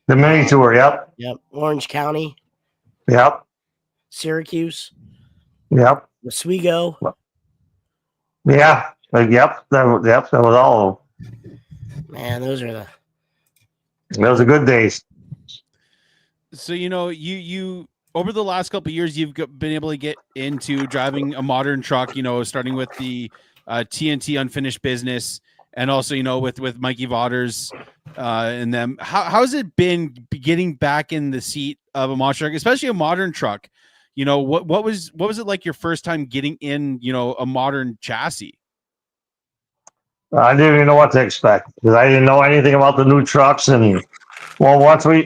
The mini tour, yep. Yep. Orange County. Yep. Syracuse. Yep. Oswego. Yeah. Yep. That was all of them. Man, those are good days. So you over the last couple of years, you've been able to get into driving a modern truck. Starting with the TNT Unfinished Business, and also with Mikey Vaughters and them. How's it been getting back in the seat of a monster truck, especially a modern truck? What was it like your first time getting in a modern chassis? I didn't even know what to expect because I didn't know anything about the new trucks. And well, when we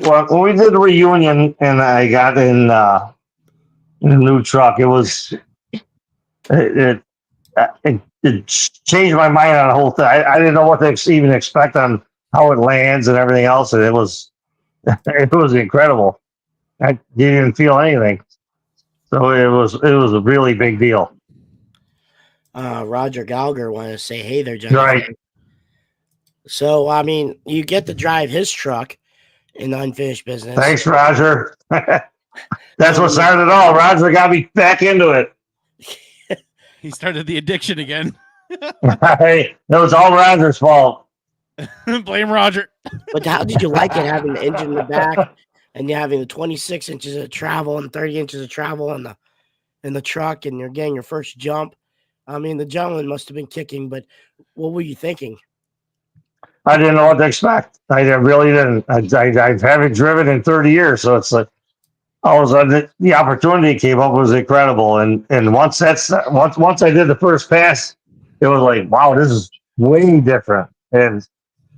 did the reunion and I got in the new truck, it it changed my mind on the whole thing. I didn't know what to even expect on how it lands and everything else, and it was it was incredible. I didn't even feel anything, so it was a really big deal. Roger Gallagher wanted to say, "Hey there, gentlemen." Right. So, I mean, you get to drive his truck in the Unfinished Business. Thanks, Roger. That's what started it all. Roger got me back into it. He started the addiction again. Hey, it was all Roger's fault. Blame Roger. But how did you like it having the engine in the back and you having the 26 inches of travel and 30 inches of travel in the truck, and you're getting your first jump? I mean, the gentleman must have been kicking, but what were you thinking? I didn't know what to expect. I really didn't. I haven't driven in 30 years, so it's like all of a sudden the opportunity came up was incredible. And once I did the first pass, it was like, wow, this is way different. And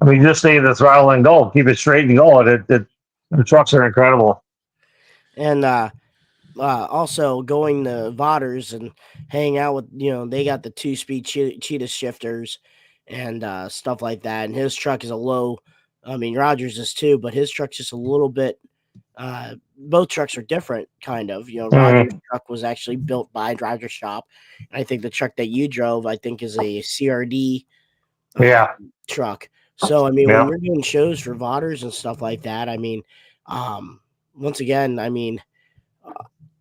I mean, just stay in the throttle and go, keep it straight and go. And the trucks are incredible. And also going to Vaughters and hanging out with, they got the 2-speed cheetah shifters and stuff like that. And his truck is a low. I mean, Rogers is too, but his truck's just a little bit. Both trucks are different, kind of. Rogers' truck was actually built by Driver's Shop. I think the truck that you drove, I think, is a CRD truck. So, I mean, when you're doing shows for Vaughters and stuff like that, I mean, once again, I mean,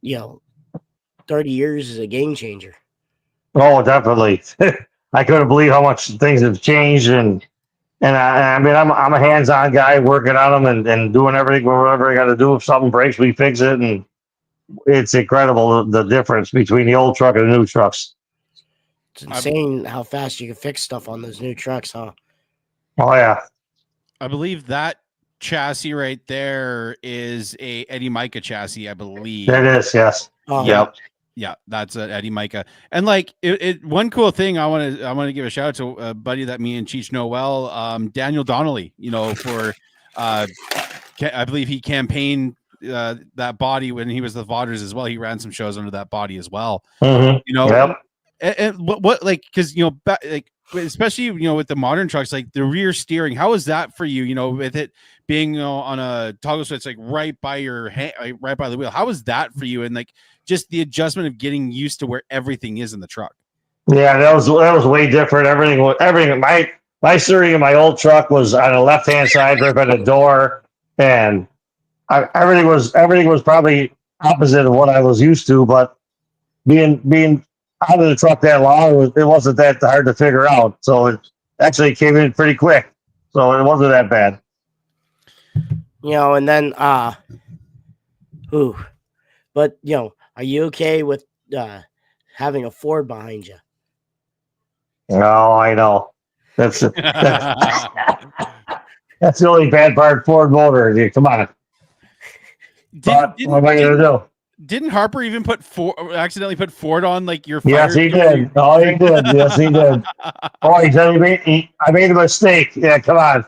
30 years is a game changer. Oh, definitely. I couldn't believe how much things have changed, and I mean, I'm a hands-on guy working on them and doing everything, whatever I got to do. If something breaks, we fix it, and it's incredible the difference between the old truck and the new trucks. It's insane how fast you can fix stuff on those new trucks, huh? Oh yeah. I believe that chassis right there is a Eddie Micah chassis, I believe. It is, yes. Oh, yep. Yeah, that's Eddie Micah. And like one cool thing I want to give a shout out to a buddy that me and Cheech know well, Daniel Donnelly, for I believe he campaigned that body when he was the Vaughters as well. He ran some shows under that body as well. Mm-hmm. And what like, because especially with the modern trucks, like the rear steering, how is that for you? With it being on a toggle switch, like right by your hand, right by the wheel, how is that for you? And like just the adjustment of getting used to where everything is in the truck. Yeah, that was way different. Everything. My steering in my old truck was on the left hand side, right by the door, and everything was probably opposite of what I was used to. But being out of the truck that long, it wasn't that hard to figure out. So it actually came in pretty quick. So it wasn't that bad. And then but are you okay with having a Ford behind you? Oh, I know. That's the only bad part. Ford motor. Come on. What am I going to do? Didn't Harper even accidentally put Ford on like your? Yes, he did. Oh, he did. Yes, he did. Oh, he said I made a mistake. Yeah, come on.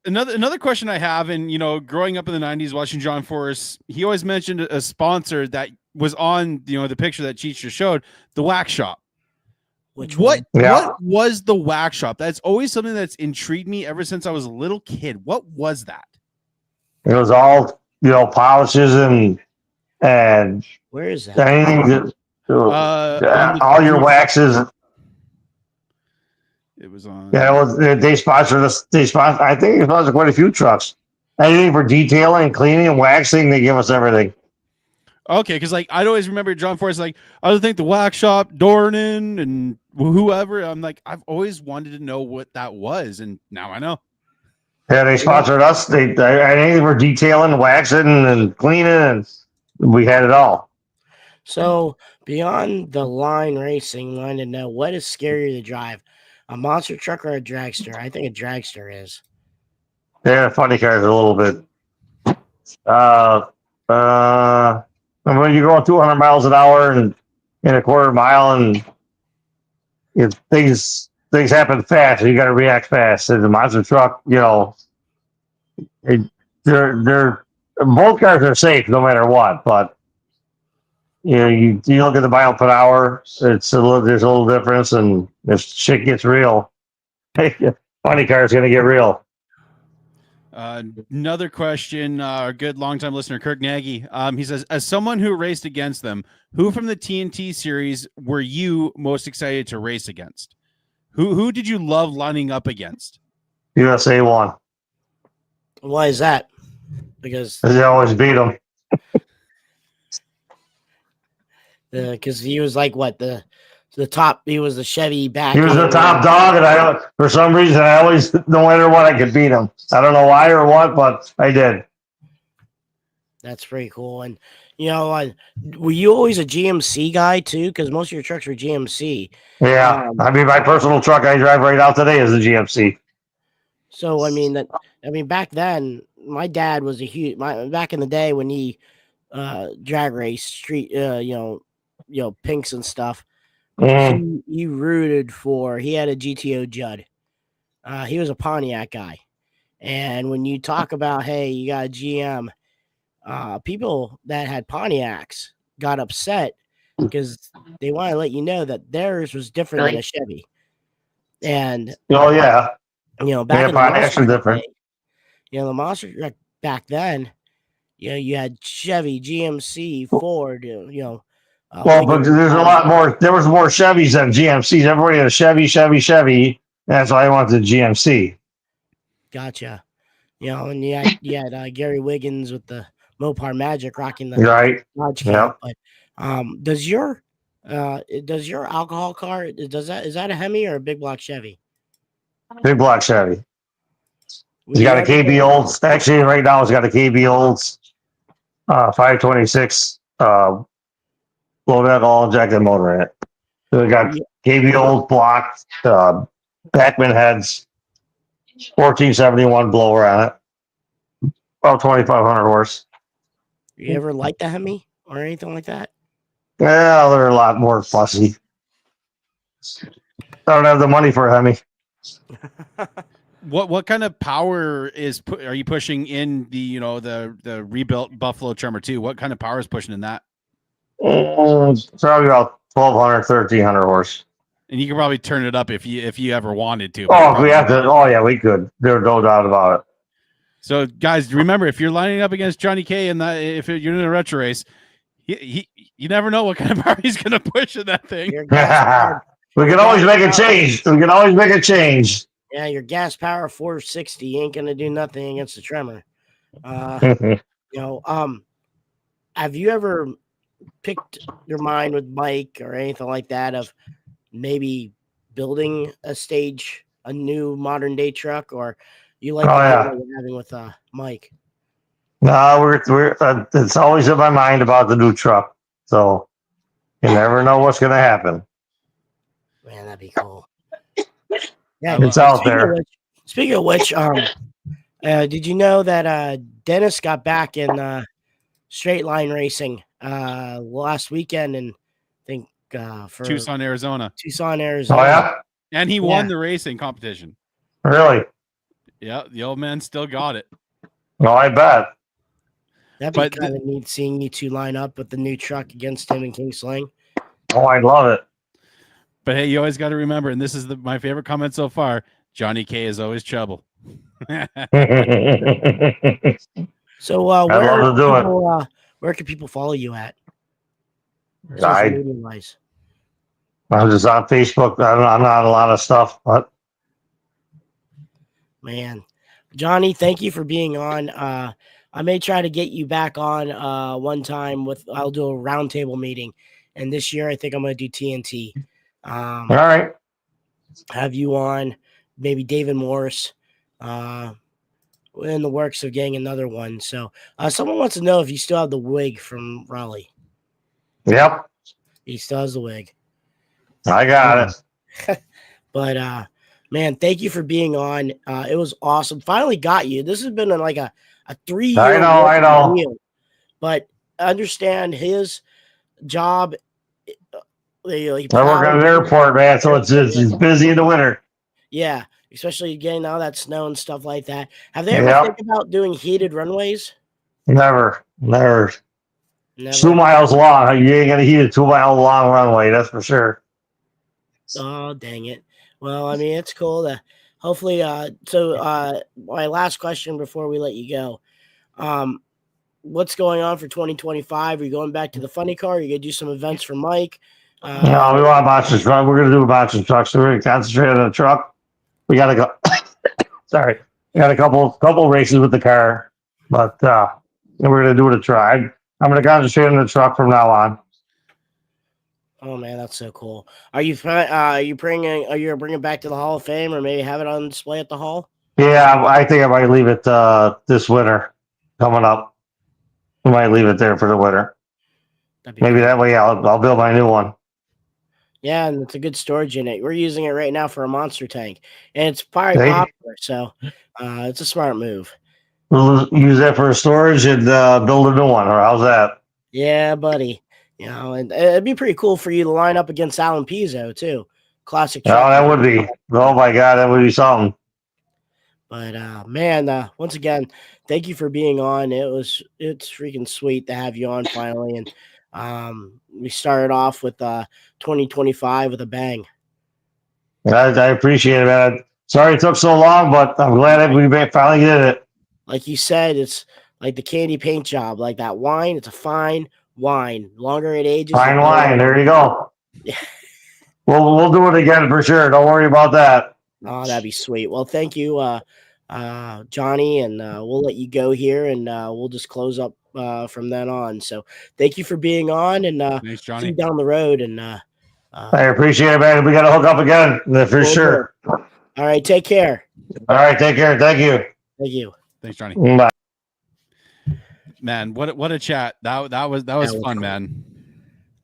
Another question I have, and growing up in the 90s, watching John Forrest, he always mentioned a sponsor that was on the picture that Cheech just showed, the Wax Shop. What was the Wax Shop? That's always something that's intrigued me ever since I was a little kid. What was that? It was all polishes and where is that? Anything all your waxes. It was on. Yeah, they sponsored us. I think they sponsored quite a few trucks. Anything for detailing, cleaning, and waxing, they give us everything. Okay, because like I'd always remember John Forrest, like I would think the Wax Shop, Dornan, and whoever. I'm like, I've always wanted to know what that was, and now I know. Yeah, they sponsored us. They were detailing, waxing, and cleaning, and we had it all. So beyond the line racing, wanted to know what is scarier to drive, a monster truck or a dragster? I think a dragster is. Yeah, funny cars a little bit. Uh, and when you're going 200 miles an hour and in a quarter mile, and things happen fast, you got to react fast. And the monster truck, it, they're both cars are safe no matter what, but you look at the mile per hour, there's a little difference, and if shit gets real, funny car is going to get real. Another question, our good longtime listener, Kirk Nagy. He says, as someone who raced against them, who from the TNT series were you most excited to race against? Who did you love lining up against? USA won. Why is that? Because They always beat them. he was like what the top. He was the Chevy back. He was the top dog, and for some reason, I always, no matter what, I could beat him. I don't know why or what, but I did. That's pretty cool. And were you always a GMC guy too? Because most of your trucks were GMC. Yeah, my personal truck I drive right out today is a GMC. So back then, my dad was back in the day when he drag race street, pinks and stuff. He rooted for. He had a GTO Judd. He was a Pontiac guy, and when you talk about, hey, you got a GM, people that had Pontiacs got upset because they want to let you know that theirs was different than a Chevy. And oh yeah, back in the Pontiacs are different. The monster back then, you had Chevy, GMC, Ford, but there's a lot more. There was more Chevys than GMCs. Everybody had a Chevy. That's why I wanted the GMC. Gotcha. And you had Gary Wiggins with the Mopar Magic rocking the Dodge Cab. But does your alcohol car is that a Hemi or a big block Chevy? Big block Chevy. He's got a KB Olds. Actually, right now he's got a KB Olds 526 low deck all injected motor in it. So we got KB Olds block, Backman heads, 1471 blower on it, about 2,500 horse. You ever like the Hemi or anything like that? Yeah, they're a lot more fussy. I don't have the money for a Hemi. What kind of power are you pushing in the rebuilt Buffalo Tremor 2? What kind of power is pushing in that? Probably about 1,200, 1,300 horse. And you can probably turn it up if you ever wanted to. Oh, we have to. Oh, yeah, we could. There's no doubt about it. So, guys, remember, if you're lining up against Johnny K and if you're in a retro race, you never know what kind of power he's going to push in that thing. We can always make a change. Yeah, your gas power 460 ain't going to do nothing against the Tremor. Have you ever picked your mind with Mike or anything like that of maybe building a new modern day truck, or you like what you're having with Mike? No, it's always in my mind about the new truck. So you never know what's going to happen. Man, that'd be cool. Yeah, it's out there. Speaking of which, did you know that Dennis got back in straight line racing last weekend, and I think for Tucson, Arizona. Oh yeah, and he won the racing competition. Really? Yeah, the old man still got it. Well, I bet. That'd be kind of neat seeing you two line up with the new truck against him and King Sling. Oh, I'd love it. But hey, you always got to remember, and this is my favorite comment so far, Johnny K is always trouble. So where can people follow you at? I'm just on Facebook. I'm not a lot of stuff, but man, Johnny, thank you for being on. I may try to get you back on one time I'll do a roundtable meeting, and this year I think I'm going to do TNT. All right. Have you on, maybe David Morris, in the works of getting another one. So someone wants to know if you still have the wig from Raleigh. Yep, He still has the wig. I got it. But man, thank you for being on. It was awesome. Finally got you. This has been like a 3-year I know. deal. But understand his job. I work at an airport, man, so it's busy in the winter. Yeah, especially getting all that snow and stuff like that. Have they ever think about doing heated runways? Never. Never. 2 miles long. You ain't gonna heat a 2-mile long runway, that's for sure. Oh, dang it. Well, I mean, it's cool to hopefully my last question before we let you go. What's going on for 2025? Are you going back to the funny car? Are you gonna do some events for Mike? No, we want a monster truck. We're gonna do a monster truck, so we're gonna concentrate on the truck. We gotta go. Sorry, we got a couple races with the car, but we're gonna do it a try. I'm gonna concentrate on the truck from now on. Oh man, that's so cool. Are you bringing back to the Hall of Fame, or maybe have it on display at the Hall? Yeah, I think I might leave it this winter coming up. We might leave it there for the winter. Maybe that way I'll build my new one. Yeah, and it's a good storage unit. We're using it right now for a monster tank, and it's probably popular, so it's a smart move. We'll use that for storage and build a new one, or how's that? Yeah, buddy. You know, and it'd be pretty cool for you to line up against Alan Pizzo too. Classic truck. Oh, that would be. Oh my God, that would be something. But man, once again, thank you for being on. It's freaking sweet to have you on finally, and we started off with 2025 with a bang. I appreciate it, man. Sorry it took so long, but I'm glad that we finally did it. Like you said, it's like the candy paint job, like that wine. It's a fine wine. Longer it ages. Fine wine. There you go. We'll do it again for sure. Don't worry about that. Oh, that'd be sweet. Well, thank you, Johnny, and we'll let you go here, and we'll just close up from then on. So, thank you for being on, and thanks, Johnny. see you down the road. And I appreciate it, man. We got to hook up again for sure. All right, take care. All right, take care. Thank you. Thank you. Thanks, Johnny. Bye. Man, what a chat. That was fun, cool. Man.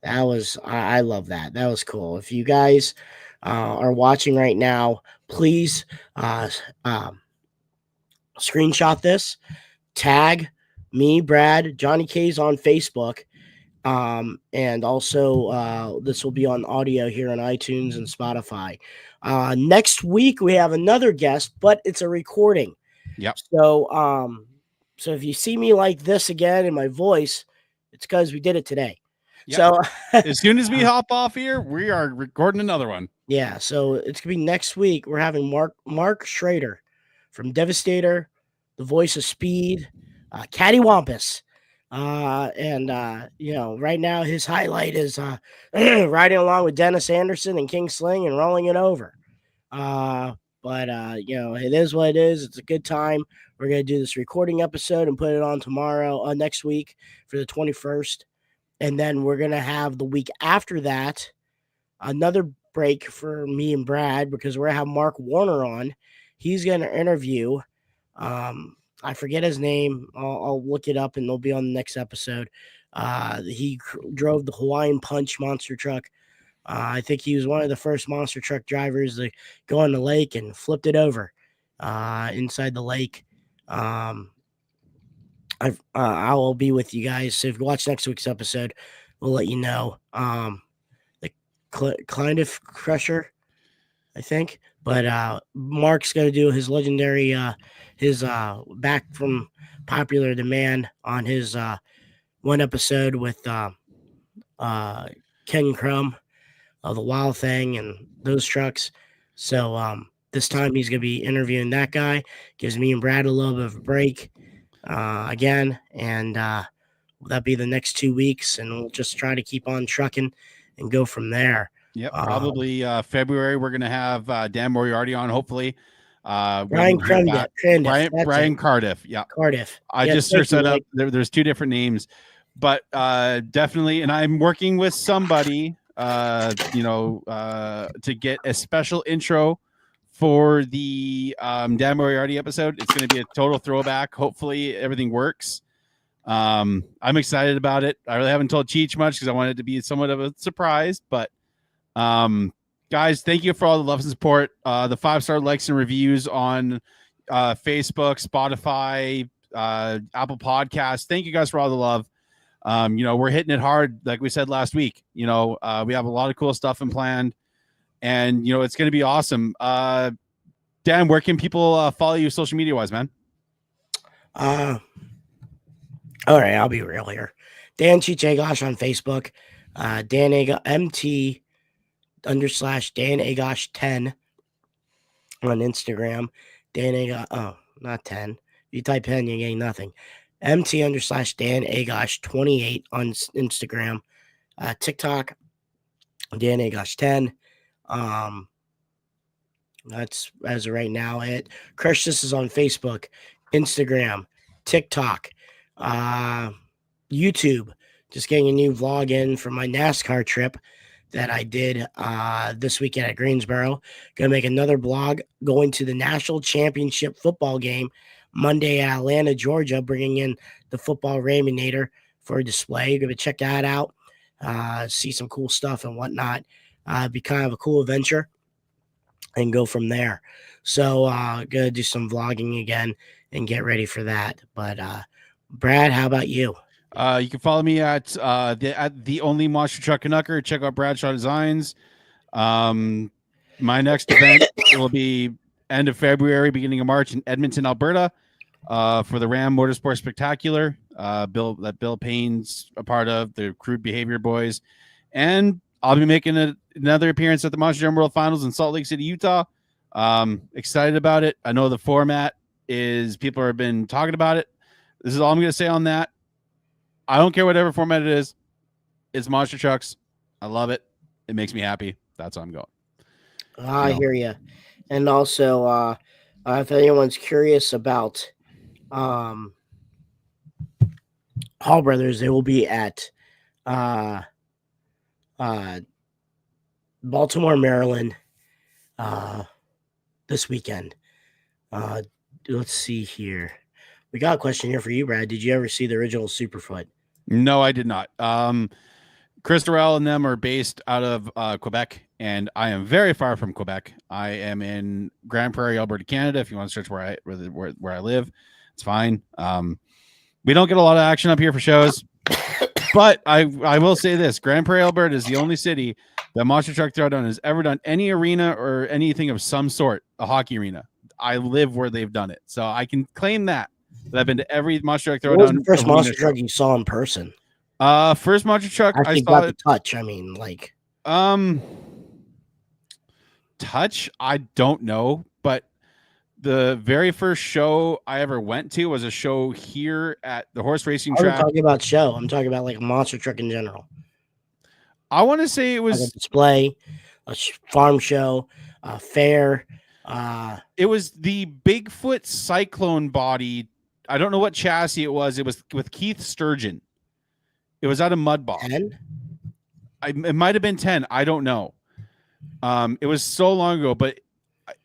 That was I love that. That was cool. If you guys are watching right now, please screenshot this, tag me, Brad, Johnny K's on Facebook, and also this will be on audio here on iTunes and Spotify. Next week we have another guest, but it's a recording. Yep. So if you see me like this again in my voice, it's because we did it today. Yep. So as soon as we hop off here, we are recording another one. Yeah, so it's gonna be next week. We're having Mark Schrader from Devastator, the voice of Speed, Cattywampus, and you know, right now his highlight is riding along with Dennis Anderson and King Sling and rolling it over. But you know, it is what it is. It's a good time. We're gonna do this recording episode and put it on tomorrow, next week for the 21st. And then we're going to have the week after that another break for me and Brad because we're going to have Mark Warner on. He's going to interview. I forget his name. I'll look it up and they'll be on the next episode. He drove the Hawaiian Punch monster truck. I think he was one of the first monster truck drivers to go on the lake and flipped it over inside the lake. I will be with you guys. So if you watch next week's episode, we'll let you know. The Kleindiff Crusher, I think. But Mark's going to do his legendary, his back from popular demand on his one episode with Ken Crum of the Wild Thing and those trucks. So this time he's going to be interviewing that guy. Gives me and Brad a little bit of a break. Again, and that'll be the next 2 weeks, and we'll just try to keep on trucking and go from there. Yep, probably February we're gonna have Dan Moriarty on, hopefully. Brian Cardiff. Yeah, Cardiff. I just searched that up. There's 2 different names, but definitely, and I'm working with somebody, to get a special intro for the Dan Moriarty episode. It's going to be a total throwback. Hopefully everything works. I'm excited about it. I really haven't told Cheech much because I wanted it to be somewhat of a surprise, but guys, thank you for all the love and support. The 5-star likes and reviews on Facebook, Spotify, Apple Podcasts. Thank you guys for all the love. We're hitting it hard, like we said last week. We have a lot of cool stuff in planned, and it's going to be awesome. Dan, where can people follow you social media wise, man? All right, I'll be real here. Dan Cheech Agosh on Facebook. Dan MT _Dan Agosh 10 on Instagram. Dan Agosh, not 10. If you type 10, you gain nothing. MT _Dan Agosh 28 on Instagram. TikTok, Dan Agosh 10. That's as of right now it. Crush This is on Facebook, Instagram, TikTok, YouTube. Just getting a new vlog in from my NASCAR trip that I did this weekend at Greensboro. Gonna make another vlog going to the national championship football game Monday at Atlanta, Georgia, bringing in the football Raymondnator for a display. Gonna check that out, see some cool stuff and whatnot. Be kind of a cool adventure and go from there. So gonna do some vlogging again and get ready for that. But Brad, how about you? You can follow me at the only Monster Truck Canucker. Check out Bradshaw Designs. My next event will be end of February, beginning of March in Edmonton, Alberta, for the Ram Motorsport Spectacular. Bill Payne's a part of, the Crude Behavior Boys, and I'll be making another appearance at the Monster Jam World Finals in Salt Lake City, Utah. Excited about it. I know the format is, people have been talking about it. This is all I'm going to say on that. I don't care whatever format it is. It's Monster Trucks. I love it. It makes me happy. That's how I'm going. I hear you. And also, if anyone's curious about Hall Brothers, they will be at Baltimore, Maryland this weekend. Let's see here. We got a question here for you, Brad. Did you ever see the original Superfoot? No, I did not. Chris Durrell and them are based out of Quebec, and I am very far from Quebec. I am in Grand Prairie, Alberta, Canada. If you want to search where I live, it's fine. We don't get a lot of action up here for shows, but I will say this: Grand Prairie, Alberta is the only city that Monster Truck Throwdown has ever done any arena or anything of some sort, a hockey arena. I live where they've done it, so I can claim that I've been to every Monster Truck Throwdown. What was the first Monster Truck you saw in person? First Monster Truck I saw got the touch. I mean, like touch. I don't know, but the very first show I ever went to was a show here at the horse racing track. I'm talking about show. I'm talking about like a Monster Truck in general. I want to say it was like a display, a farm show, a fair. It was the Bigfoot Cyclone body. I don't know what chassis it was. It was with Keith Sturgeon. It was out of Mudball. 10? It might have been 10. I don't know. It was so long ago, but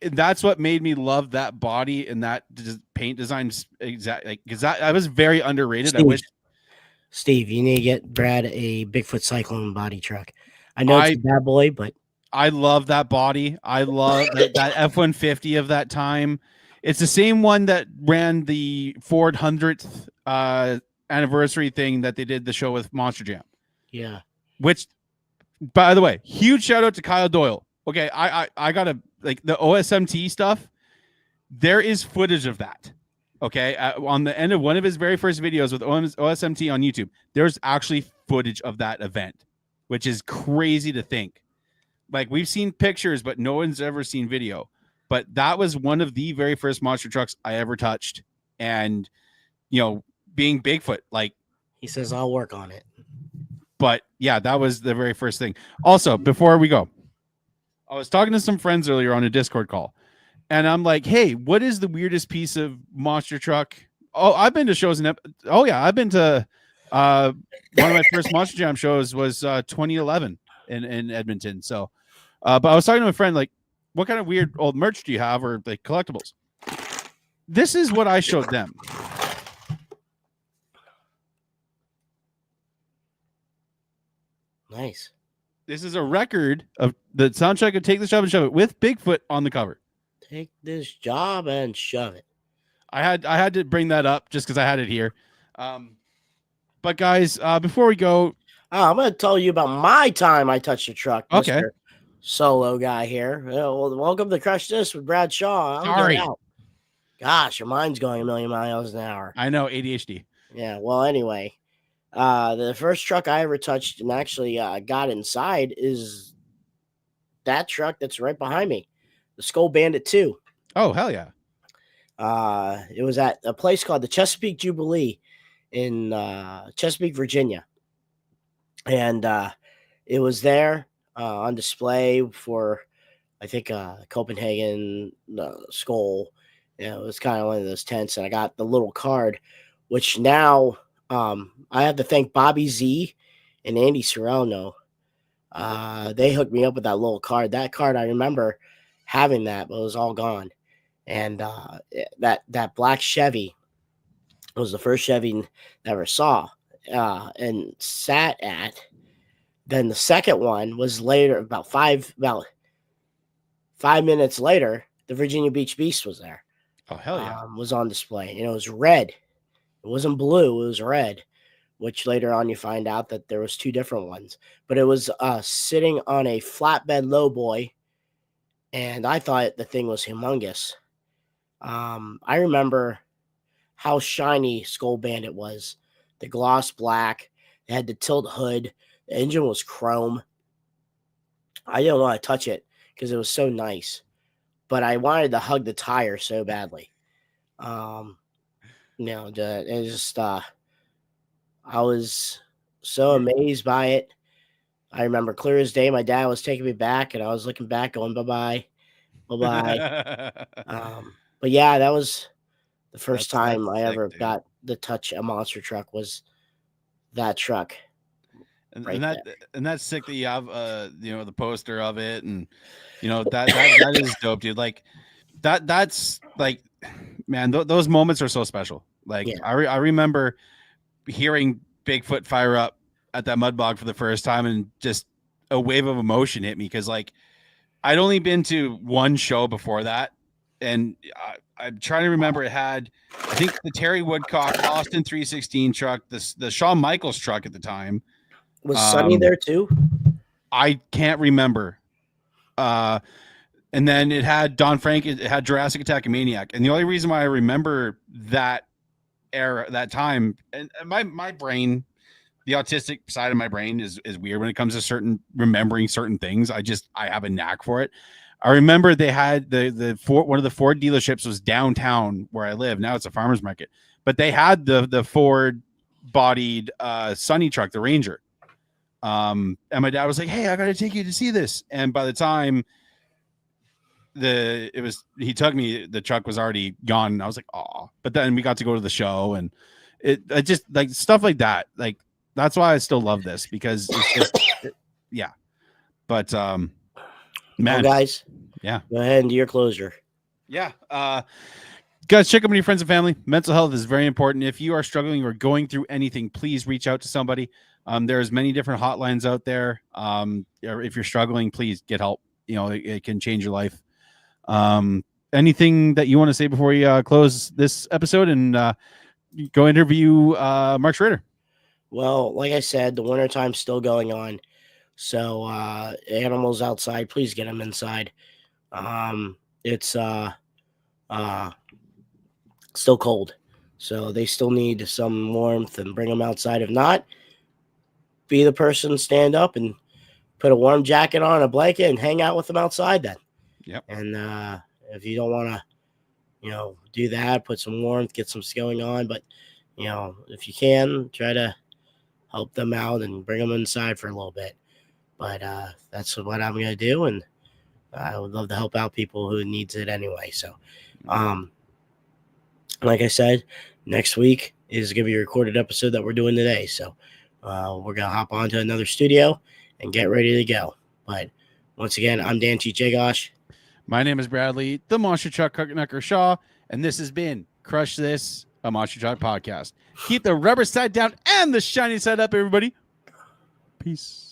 that's what made me love that body and that paint design. Exactly, because I was very underrated. Steve, you need to get Brad a Bigfoot Cyclone body truck. I know it's a bad boy, but I love that body. I love that F-150 of that time. It's the same one that ran the Ford 100th anniversary thing that they did the show with Monster Jam. Yeah. Which, by the way, huge shout out to Kyle Doyle. Okay, I gotta, like, the OSMT stuff. There is footage of that. Okay, on the end of one of his very first videos with OSMT on YouTube, there's actually footage of that event, which is crazy to think. Like, we've seen pictures, but no one's ever seen video. But that was one of the very first monster trucks I ever touched. And, being Bigfoot, like, he says, I'll work on it. But yeah, that was the very first thing. Also, before we go, I was talking to some friends earlier on a Discord call, and I'm like, hey, what is the weirdest piece of monster truck? Oh, I've been to shows I've been to one of my first Monster Jam shows was 2011 in Edmonton. So, but I was talking to my friend, like, what kind of weird old merch do you have, or like collectibles? This is what I showed them. Nice. This is a record of the soundtrack of Take the Shove and Shove It with Bigfoot on the cover. Take this job and shove it. I had to bring that up just because I had it here. But guys, before we go, I'm going to tell you about my time I touched a truck. Okay. Mr. Solo guy here. Well, welcome to Crush This with Brad Shaw. Sorry. Gosh, your mind's going a million miles an hour. I know, ADHD. Yeah. Well, anyway, the first truck I ever touched and actually got inside is that truck that's right behind me, the Skull Bandit 2. Oh, hell yeah. It was at a place called the Chesapeake Jubilee in Chesapeake, Virginia. And it was there on display for, I think, Copenhagen Skull. It was kind of one of those tents, and I got the little card, which now I have to thank Bobby Z and Andy Serrano. They hooked me up with that little card. That card, I remember having that, but it was all gone. And that black Chevy was the first Chevy I ever saw and sat at. Then the second one was later, about five minutes later, the Virginia Beach Beast was there. Oh, hell yeah. Was on display. And it was red. It wasn't blue. It was red, which later on you find out that there was two different ones. But it was sitting on a flatbed lowboy, and I thought the thing was humongous. I remember how shiny Skull Bandit was. The gloss black. It had the tilt hood. The engine was chrome. I didn't want to touch it because it was so nice, but I wanted to hug the tire so badly. It just I was so amazed by it. I remember clear as day. My dad was taking me back, and I was looking back, going bye bye. But yeah, that was the first time I ever got to touch a monster truck. Was that truck? And that's sick that you have the poster of it, and that is dope, dude. Like that's like, man, those moments are so special. Like I remember hearing Bigfoot fire up at that mud bog for the first time, and just a wave of emotion hit me because like I'd only been to one show before that, and I'm trying to remember. It had, I think, the Terry Woodcock Austin 316 truck, the Shawn Michaels truck at the time. Was Sonny there too? I can't remember. And then it had Don Frank. It had Jurassic Attack and Maniac. And the only reason why I remember that era, that time, and my brain, the autistic side of my brain is weird when it comes to remembering certain things. I have a knack for it. I remember they had one of the Ford dealerships was downtown where I live. Now it's a farmer's market, but they had the Ford bodied Sunny truck, the Ranger. And my dad was like, "Hey, I got to take you to see this." And by the time he took me, the truck was already gone. And I was like, "Aw!" But then we got to go to the show, and I just like stuff like that. Like that's why I still love this, because it's just, yeah. But man, well, guys, yeah, go ahead and do your closure. Yeah. Guys, check up on your friends and family. Mental health is very important. If you are struggling or going through anything, please reach out to somebody. There's many different hotlines out there. If you're struggling, please get help. It can change your life. Anything that you want to say before you close this episode and go interview Mark Schrader? Well, like I said, the wintertime's still going on. So animals outside, please get them inside. It's still cold. So they still need some warmth, and bring them outside. If not, be the person, stand up and put a warm jacket on, a blanket, and hang out with them outside then. Yep. And if you don't want to, do that, put some warmth, get some going on. But, if you can, try to help them out and bring them inside for a little bit. But that's what I'm going to do. And I would love to help out people who needs it anyway. So, like I said, next week is going to be a recorded episode that we're doing today. So, we're going to hop onto another studio and get ready to go. But once again, I'm Dan T. Jagosh. My name is Bradley, the Monster Truck Knucker Shaw, and this has been Crush This, a Monster Truck podcast. Keep the rubber side down and the shiny side up, everybody. Peace.